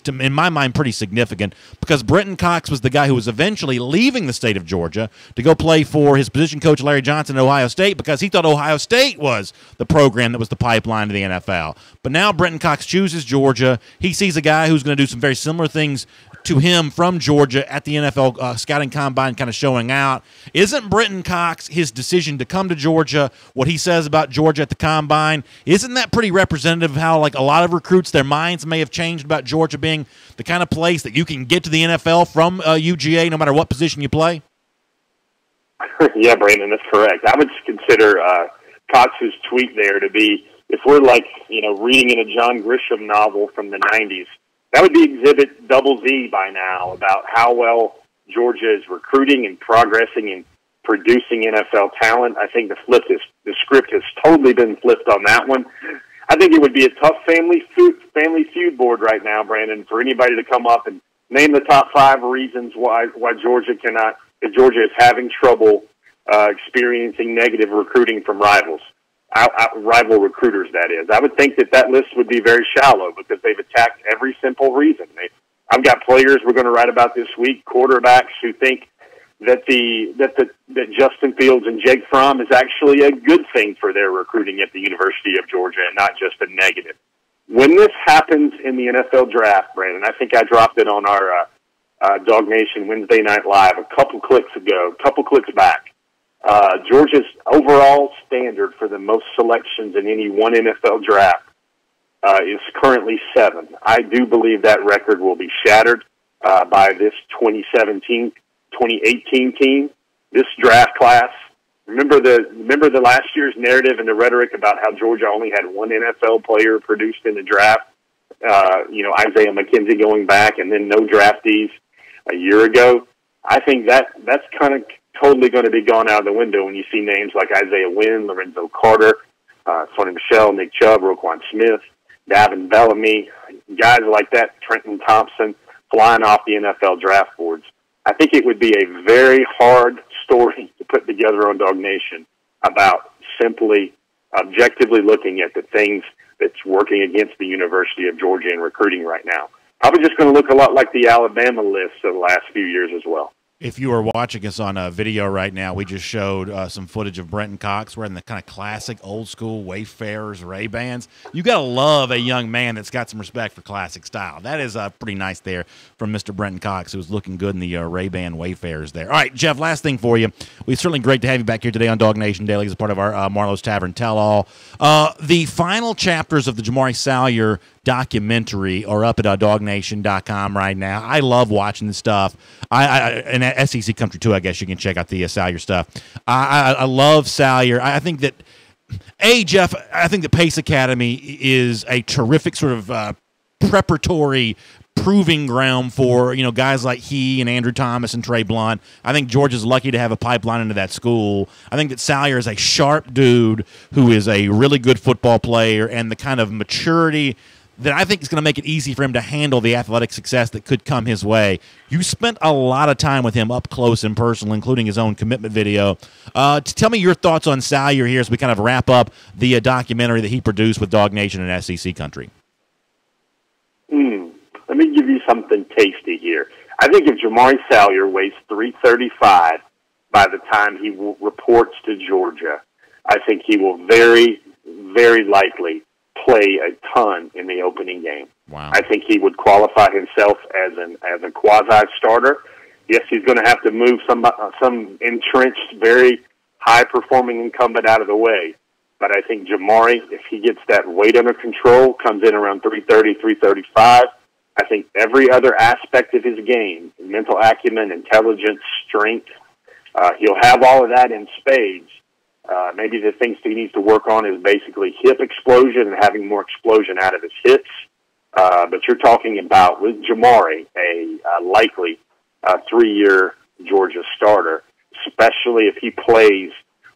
in my mind, pretty significant, because Brenton Cox was the guy who was eventually leaving the state of Georgia to go play for his position coach, Larry Johnson, at Ohio State, because he thought Ohio State was the program that was the pipeline to the NFL. But now Brenton Cox chooses Georgia. He sees a guy who's going to do some very similar things to him from Georgia at the NFL scouting combine, kind of showing out. Isn't Brenton Cox, his decision to come to Georgia, what he says about Georgia at the combine, isn't that pretty representative of how, like, a lot of recruits, their minds may have changed about Georgia being the kind of place that you can get to the NFL from UGA no matter what position you play? Yeah, Brandon, that's correct. I would consider Cox's tweet there to be, if we're like, reading in a John Grisham novel from the 90s, that would be Exhibit Double Z by now about how well Georgia is recruiting and progressing and producing NFL talent. I think the script has totally been flipped on that one. I think it would be a tough family feud board right now, Brandon, for anybody to come up and name the top 5 reasons why Georgia is having trouble experiencing negative recruiting from rivals. Rival recruiters, that is. I would think that list would be very shallow because they've attacked every simple reason. I've got players we're going to write about this week, quarterbacks who think that Justin Fields and Jake Fromm is actually a good thing for their recruiting at the University of Georgia and not just a negative. When this happens in the NFL draft, Brandon, I think I dropped it on our DawgNation Wednesday Night Live a couple clicks back. Georgia's overall standard for the most selections in any one NFL draft is currently 7. I do believe that record will be shattered by this 2017-2018 team, this draft class. Remember the last year's narrative and the rhetoric about how Georgia only had one NFL player produced in the draft, Isaiah McKenzie going back, and then no draftees a year ago. I think that's kind of totally going to be gone out of the window when you see names like Isaiah Wynn, Lorenzo Carter, Sonny Michel, Nick Chubb, Roquan Smith, Davin Bellamy, guys like that, Trenton Thompson, flying off the NFL draft boards. I think it would be a very hard story to put together on DawgNation about simply objectively looking at the things that's working against the University of Georgia in recruiting right now. Probably just going to look a lot like the Alabama list of the last few years as well. If you are watching us on a video right now, we just showed some footage of Brenton Cox wearing the kind of classic old-school Wayfarers Ray-Bans. You got to love a young man that's got some respect for classic style. That is pretty nice there from Mr. Brenton Cox, who was looking good in the Ray-Ban Wayfarers there. All right, Jeff, last thing for you. It's certainly great to have you back here today on DawgNation Daily as a part of our Marlowe's Tavern Tell-All. The final chapters of the Jamari Salyer documentary are up at DawgNation.com right now. I love watching this stuff. And at SEC Country, too, I guess you can check out the Salyer stuff. I love Salyer. I think that, Jeff, I think the Pace Academy is a terrific sort of preparatory proving ground for, guys like he and Andrew Thomas and Trey Blunt. I think Georgia's lucky to have a pipeline into that school. I think that Salyer is a sharp dude who is a really good football player, and the kind of maturity that I think is going to make it easy for him to handle the athletic success that could come his way. You spent a lot of time with him up close and personal, including his own commitment video. Tell me your thoughts on Salyer here as we kind of wrap up the documentary that he produced with DawgNation and SEC Country. Let me give you something tasty here. I think if Jamari Salyer weighs 335 by the time he reports to Georgia, I think he will very, very likely play a ton in the opening game. Wow. I think he would qualify himself as a quasi-starter. Yes, he's going to have to move some entrenched, very high-performing incumbent out of the way. But I think Jamari, if he gets that weight under control, comes in around 330, 335, I think every other aspect of his game, mental acumen, intelligence, strength, he'll have all of that in spades. Maybe the things he needs to work on is basically hip explosion and having more explosion out of his hips. But you're talking about, with Jamari, a likely 3-year Georgia starter, especially if he plays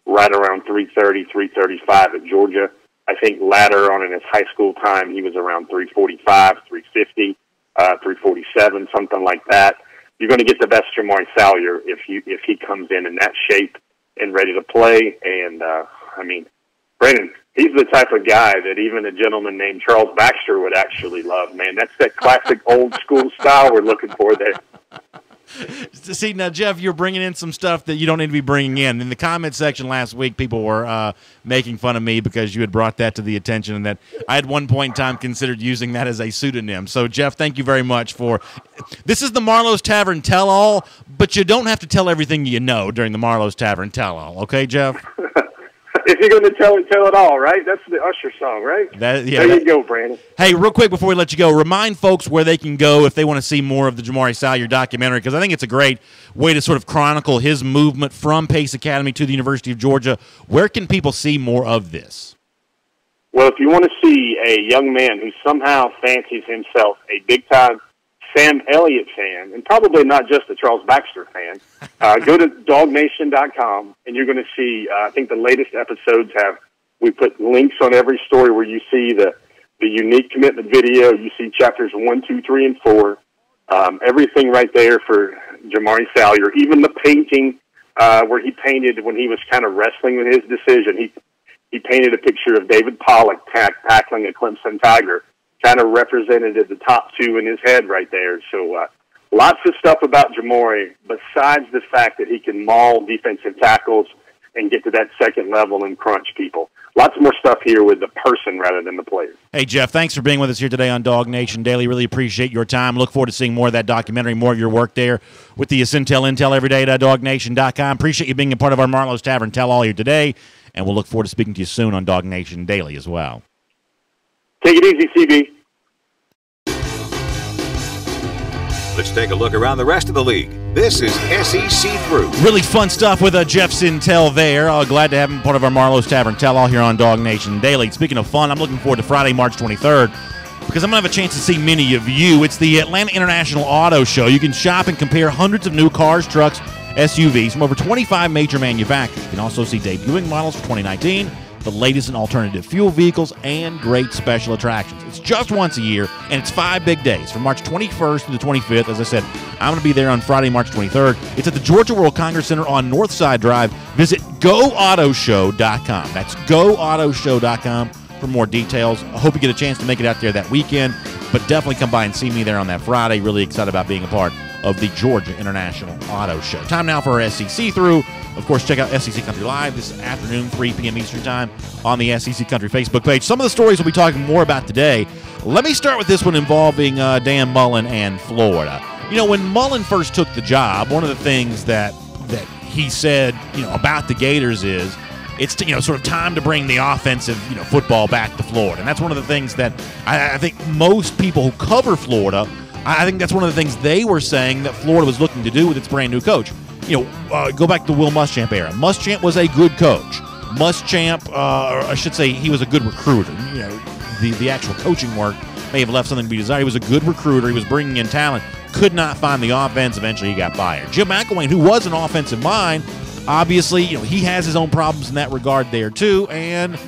right around 330, 335 at Georgia. I think later on in his high school time, he was around 345, 350, 347, something like that. You're going to get the best Jamari Salyer if he comes in that shape and ready to play. And, Brandon, he's the type of guy that even a gentleman named Charles Baxter would actually love, man. That's that classic old school style we're looking for there. See, now, Jeff, you're bringing in some stuff that you don't need to be bringing in. In the comment section last week, people were making fun of me because you had brought that to the attention and that I had one point in time considered using that as a pseudonym. So, Jeff, thank you very much for – this is the Marlowe's Tavern Tell-All, but you don't have to tell everything you know during the Marlowe's Tavern Tell-All. Okay, Jeff? If you're going to tell it all, right? That's the Usher song, right? There you go, Brandon. Hey, real quick before we let you go, remind folks where they can go if they want to see more of the Jamari Salyer documentary, because I think it's a great way to sort of chronicle his movement from Pace Academy to the University of Georgia. Where can people see more of this? Well, if you want to see a young man who somehow fancies himself a big-time Sam Elliott fan, and probably not just a Charles Baxter fan, go to DawgNation.com, and you're going to see, I think the latest episodes we put links on every story where you see the unique commitment video, you see chapters 1, 2, 3, and 4, everything right there for Jamari Salyer, even the painting where he painted when he was kind of wrestling with his decision. He painted a picture of David Pollock tackling a Clemson Tiger, kind of represented at the top two in his head right there. So lots of stuff about Jamari, besides the fact that he can maul defensive tackles and get to that second level and crunch people. Lots more stuff here with the person rather than the player. Hey, Jeff, thanks for being with us here today on DawgNation Daily. Really appreciate your time. Look forward to seeing more of that documentary, more of your work there with the Intel every day at DawgNation.com. Appreciate you being a part of our Marlowe's Tavern Tell-All here today, and we'll look forward to speaking to you soon on DawgNation Daily as well. Take it easy, CB. Let's take a look around the rest of the league. This is SEC Through. Really fun stuff with Jeff Sintel there. Glad to have him part of our Marlowe's Tavern Tell-All here on DawgNation Daily. Speaking of fun, I'm looking forward to Friday, March 23rd, because I'm going to have a chance to see many of you. It's the Atlanta International Auto Show. You can shop and compare hundreds of new cars, trucks, SUVs from over 25 major manufacturers. You can also see debuting models for 2019, the latest in alternative fuel vehicles, and great special attractions. It's just once a year, and it's 5 big days from March 21st to the 25th. As I said, I'm going to be there on Friday, March 23rd. It's at the Georgia World Congress Center on Northside Drive. Visit GoAutoShow.com. That's GoAutoShow.com for more details. I hope you get a chance to make it out there that weekend, but definitely come by and see me there on that Friday. Really excited about being a part of the Georgia International Auto Show. Time now for our SEC Through. Of course, check out SEC Country Live this afternoon, 3 p.m. Eastern Time on the SEC Country Facebook page. Some of the stories we'll be talking more about today. Let me start with this one involving Dan Mullen and Florida. You know, when Mullen first took the job, one of the things that he said, about the Gators is it's sort of time to bring the offensive, football back to Florida. And that's one of the things that I think most people who cover Florida, I think that's one of the things they were saying that Florida was looking to do with its brand new coach. Go back to the Will Muschamp era. Muschamp was a good coach. Muschamp, or I should say, he was a good recruiter. The actual coaching work may have left something to be desired. He was a good recruiter. He was bringing in talent. Could not find the offense. Eventually, he got fired. Jim McElwain, who was an offensive mind, obviously, he has his own problems in that regard there too. And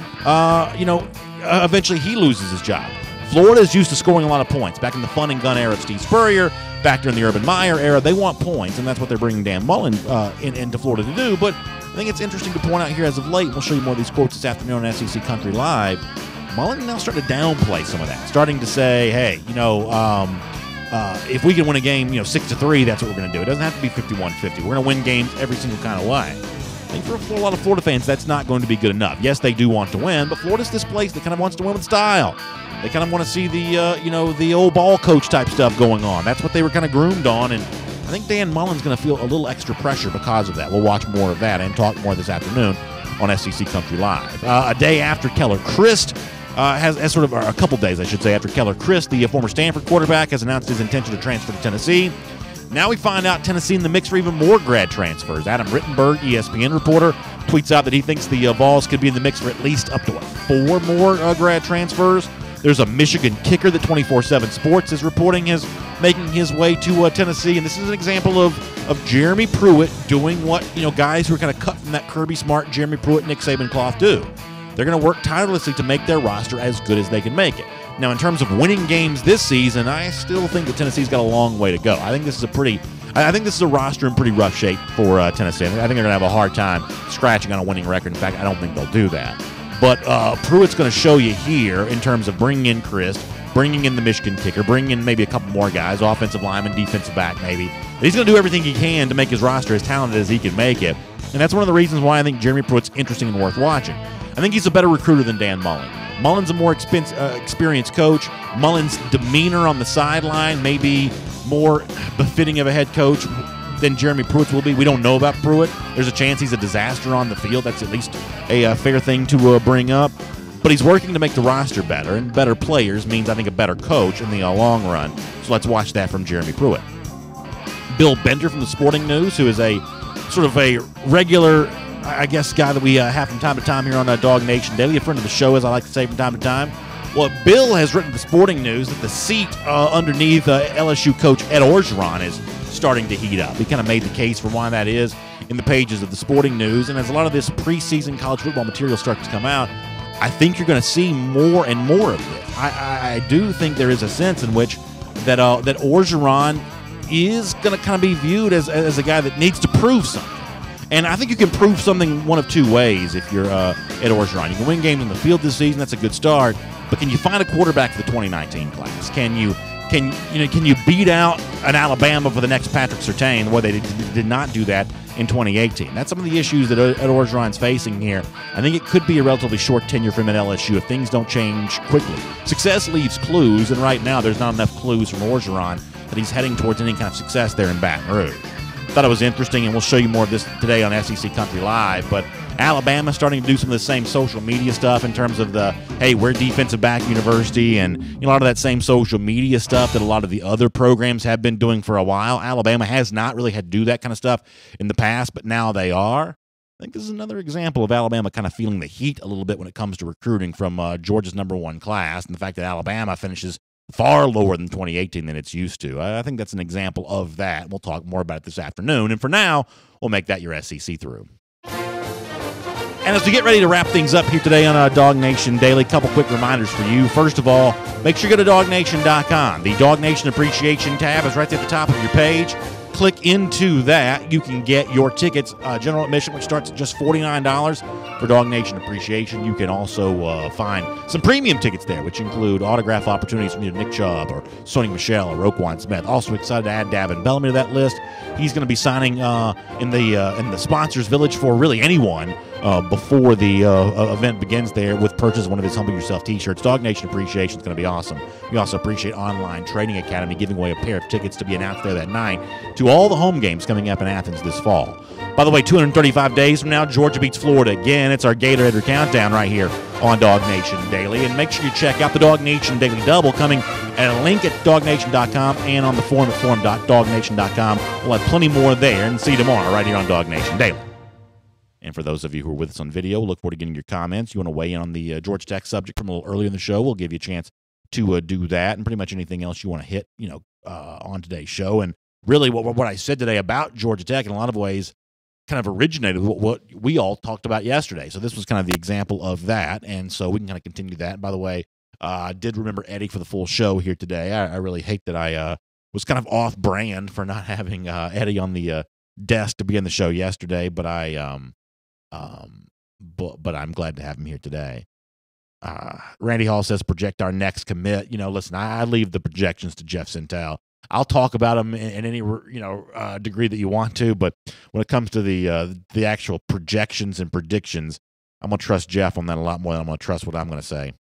eventually, he loses his job. Florida is used to scoring a lot of points. Back in the fun and gun era of Steve Spurrier, back during the Urban Meyer era, they want points, and that's what they're bringing Dan Mullen into Florida to do. But I think it's interesting to point out here as of late, we'll show you more of these quotes this afternoon on SEC Country Live, Mullen now starting to downplay some of that, starting to say, hey, if we can win a game, 6-3, that's what we're going to do. It doesn't have to be 51-50. We're going to win games every single kind of way. I think for a lot of Florida fans, that's not going to be good enough. Yes, they do want to win, but Florida's this place that kind of wants to win with style. They kind of want to see the old ball coach type stuff going on. That's what they were kind of groomed on, and I think Dan Mullen's going to feel a little extra pressure because of that. We'll watch more of that and talk more this afternoon on SEC Country Live. A day after Keller Christ has sort of a couple days, I should say, after Keller Christ, the former Stanford quarterback, has announced his intention to transfer to Tennessee. Now we find out Tennessee in the mix for even more grad transfers. Adam Rittenberg, ESPN reporter, tweets out that he thinks the Vols could be in the mix for at least up to 4 more grad transfers. There's a Michigan kicker that 24/7 Sports is reporting is making his way to Tennessee, and this is an example of Jeremy Pruitt doing what guys who are kind of cut from that Kirby Smart, Jeremy Pruitt, Nick Saban cloth do. They're going to work tirelessly to make their roster as good as they can make it. Now, in terms of winning games this season, I still think that Tennessee's got a long way to go. I think this is a roster in pretty rough shape for Tennessee. I think they're going to have a hard time scratching on a winning record. In fact, I don't think they'll do that. But Pruitt's going to show you here in terms of bringing in Christ, bringing in the Michigan kicker, bringing in maybe a couple more guys, offensive lineman, defensive back maybe. But he's going to do everything he can to make his roster as talented as he can make it. And that's one of the reasons why I think Jeremy Pruitt's interesting and worth watching. I think he's a better recruiter than Dan Mullen. Mullen's a more experienced coach. Mullen's demeanor on the sideline may be more befitting of a head coach than Jeremy Pruitt's will be. We don't know about Pruitt. There's a chance he's a disaster on the field. That's at least a fair thing to bring up. But he's working to make the roster better, and better players means, I think, a better coach in the long run. So let's watch that from Jeremy Pruitt. Bill Bender from the Sporting News, who is a sort of a regular, I guess, guy that we have from time to time here on DawgNation Daily, a friend of the show, as I like to say from time to time. Well, Bill has written to the Sporting News that the seat underneath LSU coach Ed Orgeron is starting to heat up. He kind of made the case for why that is in the pages of the Sporting News. And as a lot of this preseason college football material starts to come out, I think you're going to see more and more of this. I do think there is a sense in which that Orgeron is going to kind of be viewed as a guy that needs to prove something. And I think you can prove something one of two ways if you're Ed Orgeron. You can win games on the field this season. That's a good start. But can you find a quarterback for the 2019 class? Can you beat out an Alabama for the next Patrick Surtain the way they did not do that in 2018? That's some of the issues that Ed Orgeron's facing here. I think it could be a relatively short tenure for him at LSU if things don't change quickly. Success leaves clues, and right now there's not enough clues from Orgeron that he's heading towards any kind of success there in Baton Rouge. thought it was interesting, and we'll show you more of this today on SEC Country Live. But Alabama's starting to do some of the same social media stuff in terms of the, hey, we're defensive back university, and a lot of that same social media stuff that a lot of the other programs have been doing for a while. Alabama has not really had to do that kind of stuff in the past, but now they are. I think this is another example of Alabama kind of feeling the heat a little bit when it comes to recruiting from Georgia's #1 class, and the fact that Alabama finishes far lower than 2018 than it's used to. I think that's an example of that. We'll talk more about it this afternoon, and for now, we'll make that your SEC through. And as we get ready to wrap things up here today on DawgNation Daily, a couple quick reminders for you. First of all, make sure you go to DawgNation.com. The DawgNation Appreciation tab is right there at the top of your page. Click into that. You can get your tickets, general admission, which starts at just $49 for DawgNation Appreciation. You can also find some premium tickets there, which include autograph opportunities from either Nick Chubb or Sony Michel or Roquan Smith. Also excited to add Davin Bellamy to that list. He's going to be signing in the sponsors village for really anyone before the event begins there with purchase of one of his Humble Yourself t-shirts. DawgNation Appreciation is going to be awesome. We also appreciate Online Trading Academy giving away a pair of tickets to be announced there that night to all the home games coming up in Athens this fall. By the way, 235 days from now, Georgia beats Florida again. It's our Gator Header Countdown right here on DawgNation Daily. And make sure you check out the DawgNation Daily Double coming at a link at DawgNation.com and on the forum at forum.DawgNation.com. We'll have plenty more there, and see you tomorrow right here on DawgNation Daily. And for those of you who are with us on video, look forward to getting your comments. You want to weigh in on the Georgia Tech subject from a little earlier in the show, we'll give you a chance to do that, and pretty much anything else you want to hit, on today's show. And really what I said today about Georgia Tech in a lot of ways kind of originated with what we all talked about yesterday. So this was kind of the example of that, and so we can kind of continue that. And by the way, I did remember Eddie for the full show here today. I really hate that I was kind of off-brand for not having Eddie on the desk to be on the show yesterday, but but I'm glad to have him here today. Randy Hall says, project our next commit. Listen, I leave the projections to Jeff Sintel. I'll talk about them in any degree that you want to, but when it comes to the actual projections and predictions, I'm going to trust Jeff on that a lot more than I'm going to trust what I'm going to say.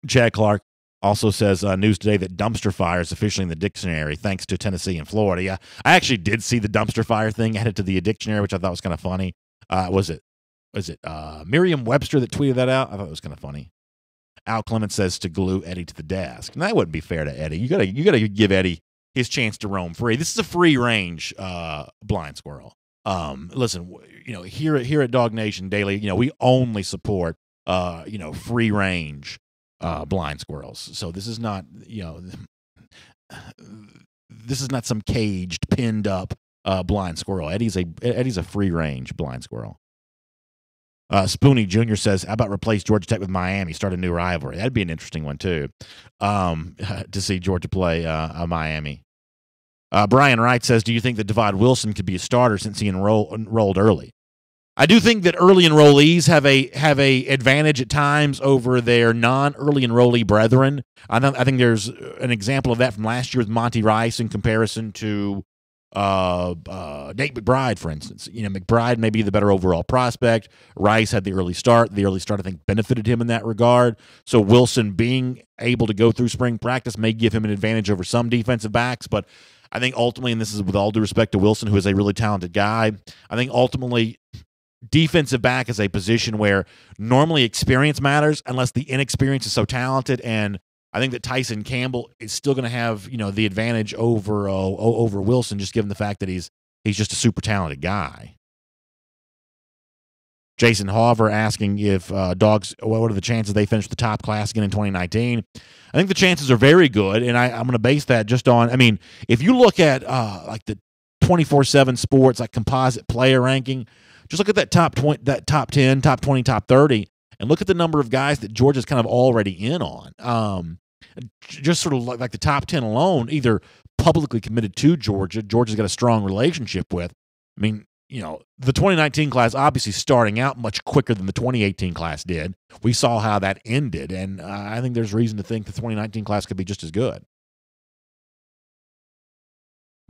Chad Clark also says, news today that dumpster fire is officially in the dictionary thanks to Tennessee and Florida. Yeah, I actually did see the dumpster fire thing added to the dictionary, which I thought was kind of funny. Was it Merriam-Webster that tweeted that out? I thought it was kind of funny. Al Clements says to glue Eddie to the desk. And that wouldn't be fair to Eddie. You gotta give Eddie his chance to roam free. This is a free range blind squirrel. Listen, here at DawgNation Daily, we only support free range blind squirrels. So this is not some caged, pinned up blind squirrel. Eddie's a free range blind squirrel. Spoonie Jr. says, how about replace Georgia Tech with Miami, start a new rivalry? That'd be an interesting one, too, to see Georgia play Miami. Brian Wright says, do you think that Devad Wilson could be a starter since he enrolled early? I do think that early enrollees have a advantage at times over their non-early enrollee brethren. I think there's an example of that from last year with Monty Rice in comparison to Nate McBride, for instance. McBride may be the better overall prospect. Rice had the early start. The early start, I think, benefited him in that regard. So Wilson being able to go through spring practice may give him an advantage over some defensive backs. But I think ultimately, and this is with all due respect to Wilson, who is a really talented guy, I think ultimately defensive back is a position where normally experience matters unless the inexperience is so talented. And I think that Tyson Campbell is still going to have, the advantage over Wilson, just given the fact that he's just a super talented guy. Jason Hoover asking if Dogs, what are the chances they finish the top class again in 2019? I think the chances are very good, and I'm going to base that just on, if you look at like the 24/7 Sports, like composite player ranking, just look at that top 10, top 20, top 30, and look at the number of guys that Georgia's kind of already in on. Just sort of like the top 10 alone, either publicly committed to Georgia, Georgia's got a strong relationship with. The 2019 class obviously starting out much quicker than the 2018 class did. We saw how that ended, and I think there's reason to think the 2019 class could be just as good.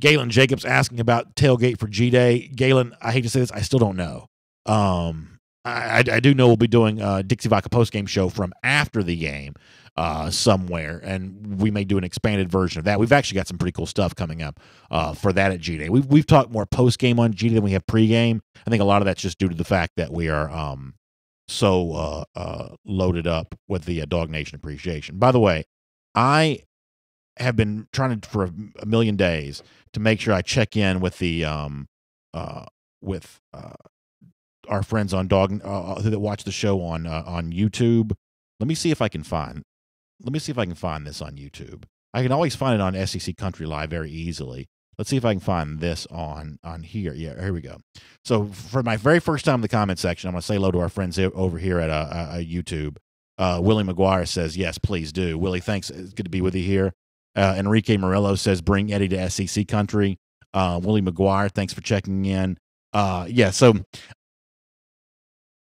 Galen Jacobs asking about tailgate for G-Day. Galen, I hate to say this, I still don't know. I do know we'll be doing Dixie Vodka postgame show from after the game. somewhere, and we may do an expanded version of that. We've actually got some pretty cool stuff coming up for that at G-Day. We've talked more post-game on G-Day than we have pre-game. I think a lot of that's just due to the fact that we are so loaded up with the DawgNation appreciation. By the way, I have been trying to, for a million days, to make sure I check in with the our friends on that watch the show on YouTube. Let me see if I can find this on YouTube. I can always find it on SEC Country Live very easily. Let's see if I can find this on here. Yeah, here we go. So for my very first time in the comment section, I'm going to say hello to our friends over here at YouTube. Willie McGuire says, yes, please do. Willie, thanks. It's good to be with you here. Enrique Murillo says, bring Eddie to SEC Country. Willie McGuire, thanks for checking in. So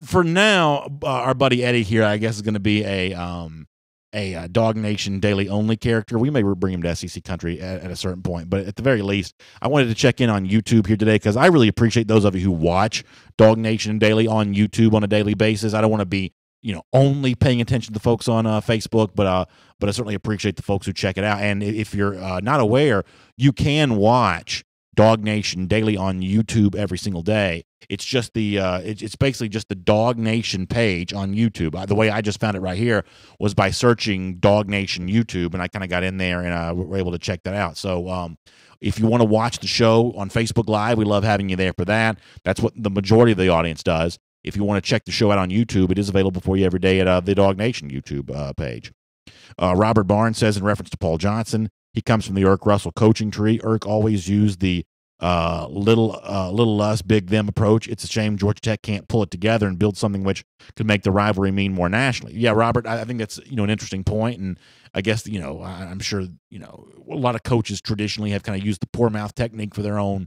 for now, our buddy Eddie here, I guess, is going to be a DawgNation Daily only character. We may bring him to SEC Country at a certain point, but at the very least, I wanted to check in on YouTube here today because I really appreciate those of you who watch DawgNation Daily on YouTube on a daily basis. I don't want to be only paying attention to the folks on Facebook, but I certainly appreciate the folks who check it out. And if you're not aware, you can watch DawgNation Daily on YouTube every single day. It's just it's basically just the DawgNation page on YouTube. The way I just found it right here was by searching DawgNation YouTube, and I kind of got in there and were able to check that out. So if you want to watch the show on Facebook Live, we love having you there for that. That's what the majority of the audience does. If you want to check the show out on YouTube, it is available for you every day at the DawgNation YouTube page. Robert Barnes says, in reference to Paul Johnson, he comes from the Irk Russell coaching tree. Irk always used the little us, big them approach. It's a shame Georgia Tech can't pull it together and build something which could make the rivalry mean more nationally. Yeah, Robert, I think that's an interesting point, and I guess I'm sure a lot of coaches traditionally have kind of used the poor mouth technique for their own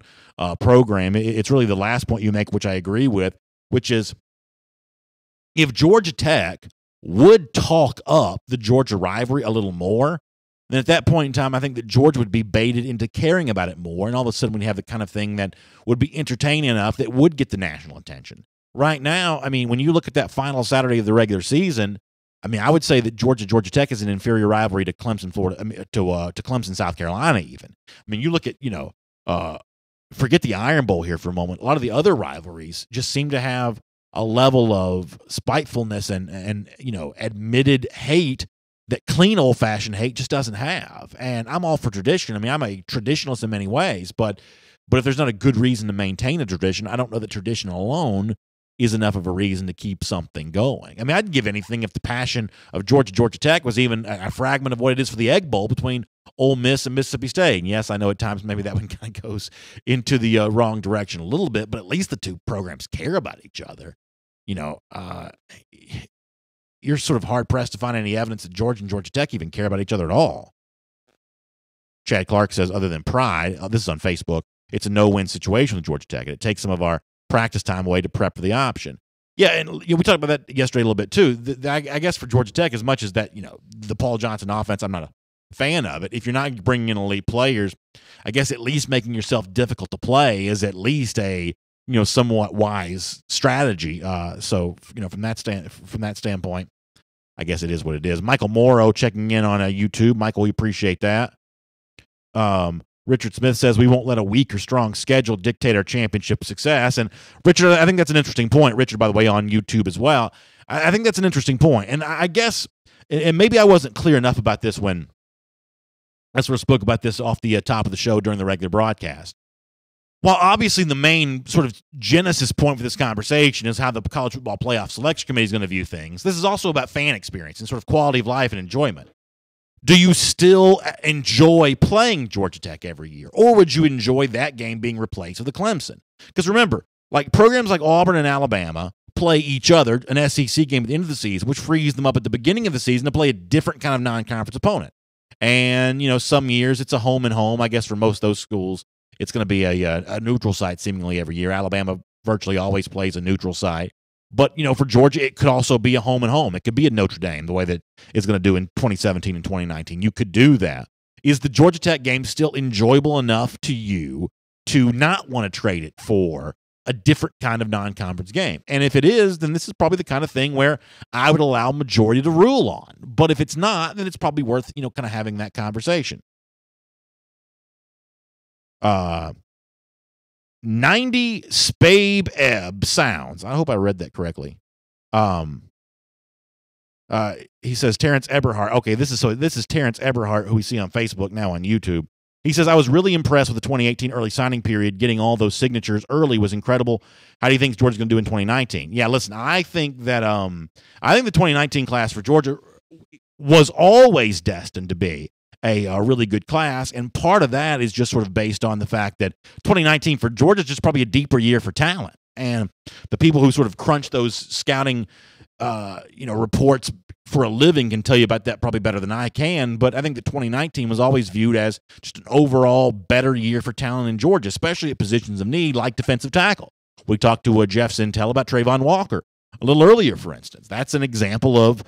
program. It's really the last point you make, which I agree with, which is if Georgia Tech would talk up the Georgia rivalry a little more, then at that point in time, I think that Georgia would be baited into caring about it more, and all of a sudden we'd have the kind of thing that would be entertaining enough that would get the national attention. Right now, I mean, when you look at that final Saturday of the regular season, I mean, I would say that Georgia Tech is an inferior rivalry to Clemson, Florida, to Clemson, South Carolina, even. I mean, you look at forget the Iron Bowl here for a moment. A lot of the other rivalries just seem to have a level of spitefulness and admitted hate that clean old-fashioned hate just doesn't have. And I'm all for tradition. I mean, I'm a traditionalist in many ways, but if there's not a good reason to maintain a tradition, I don't know that tradition alone is enough of a reason to keep something going. I mean, I'd give anything if the passion of Georgia Tech was even a fragment of what it is for the Egg Bowl between Ole Miss and Mississippi State. And yes, I know at times maybe that one kind of goes into the wrong direction a little bit, but at least the two programs care about each other. You're sort of hard-pressed to find any evidence that Georgia and Georgia Tech even care about each other at all. Chad Clark says, other than pride, this is on Facebook, it's a no-win situation with Georgia Tech, and it takes some of our practice time away to prep for the option. Yeah, and we talked about that yesterday a little bit, too. I guess for Georgia Tech, as much as that, the Paul Johnson offense, I'm not a fan of it. If you're not bringing in elite players, I guess at least making yourself difficult to play is at least a somewhat wise strategy. So from that standpoint, I guess it is what it is. Michael Morrow checking in on YouTube. Michael, we appreciate that. Richard Smith says we won't let a weak or strong schedule dictate our championship success. And Richard, I think that's an interesting point. Richard, by the way, on YouTube as well. I think that's an interesting point. And I guess, and maybe I wasn't clear enough about this when I sort of spoke about this off the top of the show during the regular broadcast. While obviously the main sort of genesis point for this conversation is how the College Football Playoff Selection Committee is going to view things, this is also about fan experience and sort of quality of life and enjoyment. Do you still enjoy playing Georgia Tech every year, or would you enjoy that game being replaced with a Clemson? Because remember, like programs like Auburn and Alabama play each other an SEC game at the end of the season, which frees them up at the beginning of the season to play a different kind of non-conference opponent. And, some years it's a home and home. I guess for most of those schools, it's going to be a neutral site seemingly every year. Alabama virtually always plays a neutral site. But, for Georgia, it could also be a home and home. It could be a Notre Dame, the way that it's going to do in 2017 and 2019. You could do that. Is the Georgia Tech game still enjoyable enough to you to not want to trade it for a different kind of non-conference game. And if it is, then this is probably the kind of thing where I would allow majority to rule on. But if it's not, then it's probably worth, kind of having that conversation. 90 Spabe Ebb Sounds. I hope I read that correctly. He says Terrence Eberhardt. Okay, this is Terrence Eberhardt, who we see on Facebook, now on YouTube. He says, I was really impressed with the 2018 early signing period. Getting all those signatures early was incredible. How do you think Georgia's going to do in 2019? Yeah, listen, I think the 2019 class for Georgia was always destined to be a really good class, and part of that is just sort of based on the fact that 2019 for Georgia is just probably a deeper year for talent. And the people who sort of crunch those scouting reports for a living can tell you about that probably better than I can. But I think that 2019 was always viewed as just an overall better year for talent in Georgia, especially at positions of need like defensive tackle. We talked to Jeff Sintel about Trayvon Walker a little earlier, for instance. That's an example of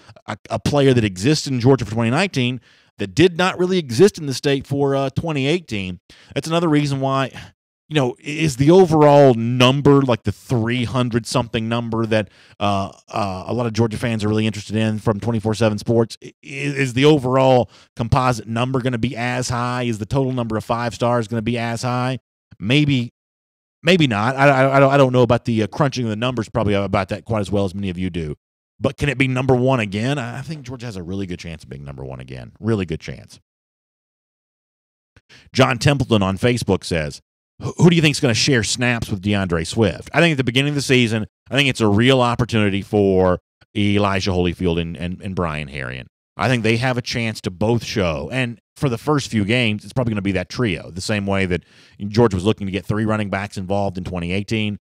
a player that exists in Georgia for 2019 that did not really exist in the state for 2018. That's another reason why, is the overall number, like the 300-something number that a lot of Georgia fans are really interested in from 24/7 Sports, is the overall composite number going to be as high? Is the total number of 5 stars going to be as high? Maybe not. I don't know about the crunching of the numbers, probably about that quite as well as many of you do. But can it be number one again? I think Georgia has a really good chance of being number one again. Really good chance. John Templeton on Facebook says, who do you think is going to share snaps with DeAndre Swift? I think at the beginning of the season, I think it's a real opportunity for Elijah Holyfield and Brian Herrien. I think they have a chance to both show. And for the first few games, it's probably going to be that trio, the same way that Georgia was looking to get 3 running backs involved in 2018.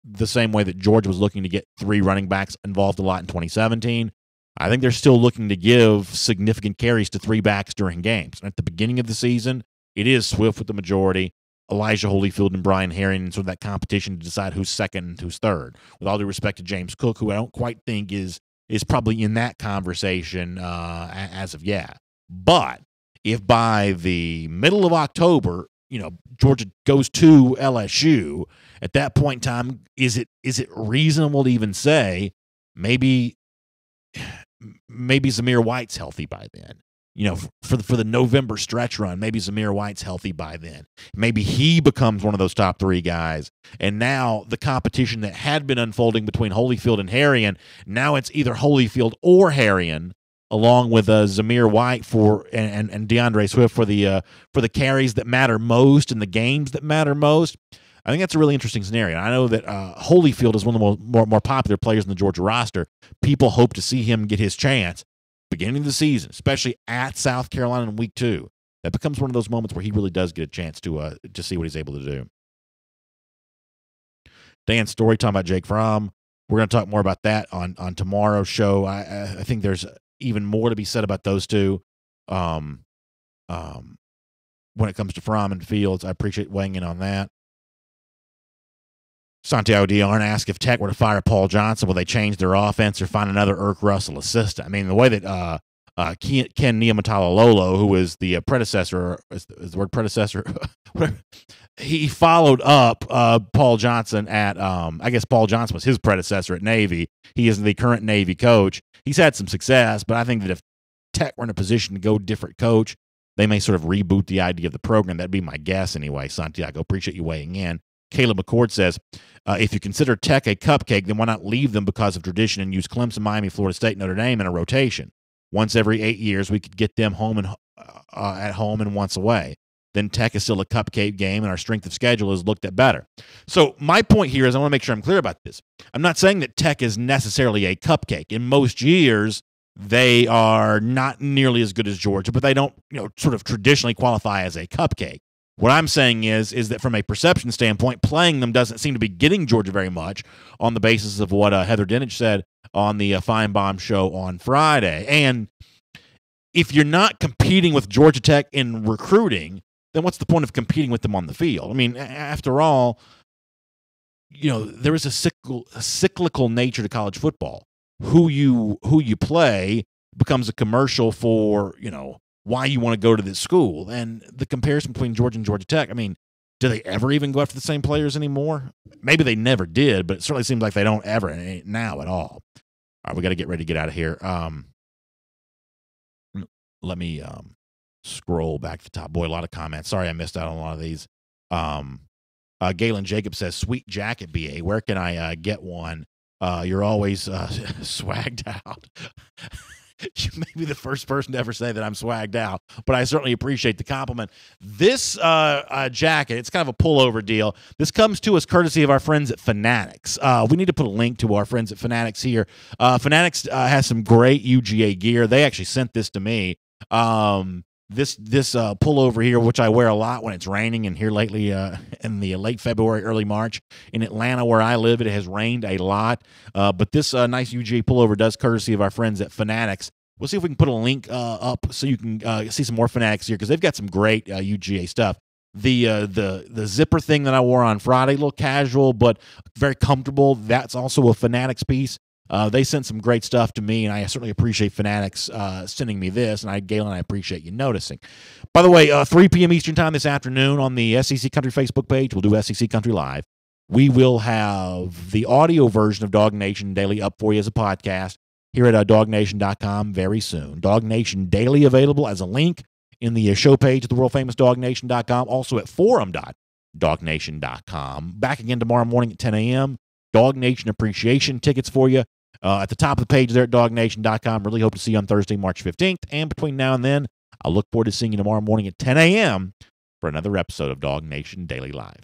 The same way that Georgia was looking to get 3 running backs involved a lot in 2017. I think they're still looking to give significant carries to 3 backs during games. And at the beginning of the season, it is Swift with the majority, Elijah Holyfield and Brian Herrien, and sort of that competition to decide who's second and who's third. With all due respect to James Cook, who I don't quite think is probably in that conversation as of yet. But if by the middle of October, Georgia goes to LSU, at that point in time, is it reasonable to even say maybe Zamir White's healthy by then? For the November stretch run, maybe Zamir White's healthy by then. Maybe he becomes one of those top 3 guys. And now the competition that had been unfolding between Holyfield and Herrien, now it's either Holyfield or Herrien, along with Zamir White and DeAndre Swift for the carries that matter most and the games that matter most. I think that's a really interesting scenario. I know that Holyfield is one of the more popular players in the Georgia roster. People hope to see him get his chance beginning of the season, especially at South Carolina in week 2. That becomes one of those moments where he really does get a chance to see what he's able to do. Dan's story talking about Jake Fromm. We're going to talk more about that on tomorrow's show. I think there's even more to be said about those two. When it comes to Fromm and Fields, I appreciate weighing in on that. Santiago Diarn asked if Tech were to fire Paul Johnson, will they change their offense or find another Irk Russell assistant? I mean, the way that Ken Niumatalolo, who was the predecessor, is the word predecessor? He followed up Paul Johnson at, I guess Paul Johnson was his predecessor at Navy. He is the current Navy coach. He's had some success, but I think that if Tech were in a position to go different coach, they may sort of reboot the idea of the program. That'd be my guess anyway, Santiago. Appreciate you weighing in. Caleb McCord says, if you consider Tech a cupcake, then why not leave them because of tradition and use Clemson, Miami, Florida State, Notre Dame in a rotation? Once every 8 years, we could get them home and at home and once away. Then Tech is still a cupcake game, and our strength of schedule is looked at better. So my point here is I want to make sure I'm clear about this. I'm not saying that Tech is necessarily a cupcake. In most years, they are not nearly as good as Georgia, but they don't, sort of traditionally qualify as a cupcake. What I'm saying is that from a perception standpoint, playing them doesn't seem to be getting Georgia very much on the basis of what Heather Dinich said on the Feinbaum show on Friday. And if you're not competing with Georgia Tech in recruiting, then what's the point of competing with them on the field? I mean, after all, there is a cyclical nature to college football. Who you play becomes a commercial for, why you want to go to this school. And the comparison between Georgia and Georgia Tech, I mean, Do they ever even go after the same players anymore? Maybe they never did, but it certainly seems like they don't ever now at all. All right, we got to get ready to get out of here. Let me scroll back to the top. Boy, a lot of comments. Sorry I missed out on a lot of these. Galen Jacob says, "Sweet jacket, BA. Where can I get one? You're always swagged out." You may be the first person to ever say that I'm swagged out, but I certainly appreciate the compliment. This jacket, it's kind of a pullover deal. This comes to us courtesy of our friends at Fanatics. We need to put a link to our friends at Fanatics here. Fanatics has some great UGA gear. They actually sent this to me. This pullover here, which I wear a lot when it's raining, and here lately in the late February, early March in Atlanta where I live, it has rained a lot. But this nice UGA pullover does courtesy of our friends at Fanatics. We'll see if we can put a link up so you can see some more Fanatics here, because they've got some great UGA stuff. The zipper thing that I wore on Friday, a little casual but very comfortable. That's also a Fanatics piece. They sent some great stuff to me, and I certainly appreciate Fanatics sending me this. And Galen, I appreciate you noticing. By the way, 3 p.m. Eastern Time this afternoon on the SEC Country Facebook page, we'll do SEC Country Live. We will have the audio version of DawgNation Daily up for you as a podcast here at DawgNation.com very soon. DawgNation Daily available as a link in the show page at the world-famous DawgNation.com, also at forum.DawgNation.com. Back again tomorrow morning at 10 a.m. DawgNation appreciation tickets for you at the top of the page there at DawgNation.com. Really hope to see you on Thursday, March 15th. And between now and then, I look forward to seeing you tomorrow morning at 10 a.m. for another episode of DawgNation Daily Live.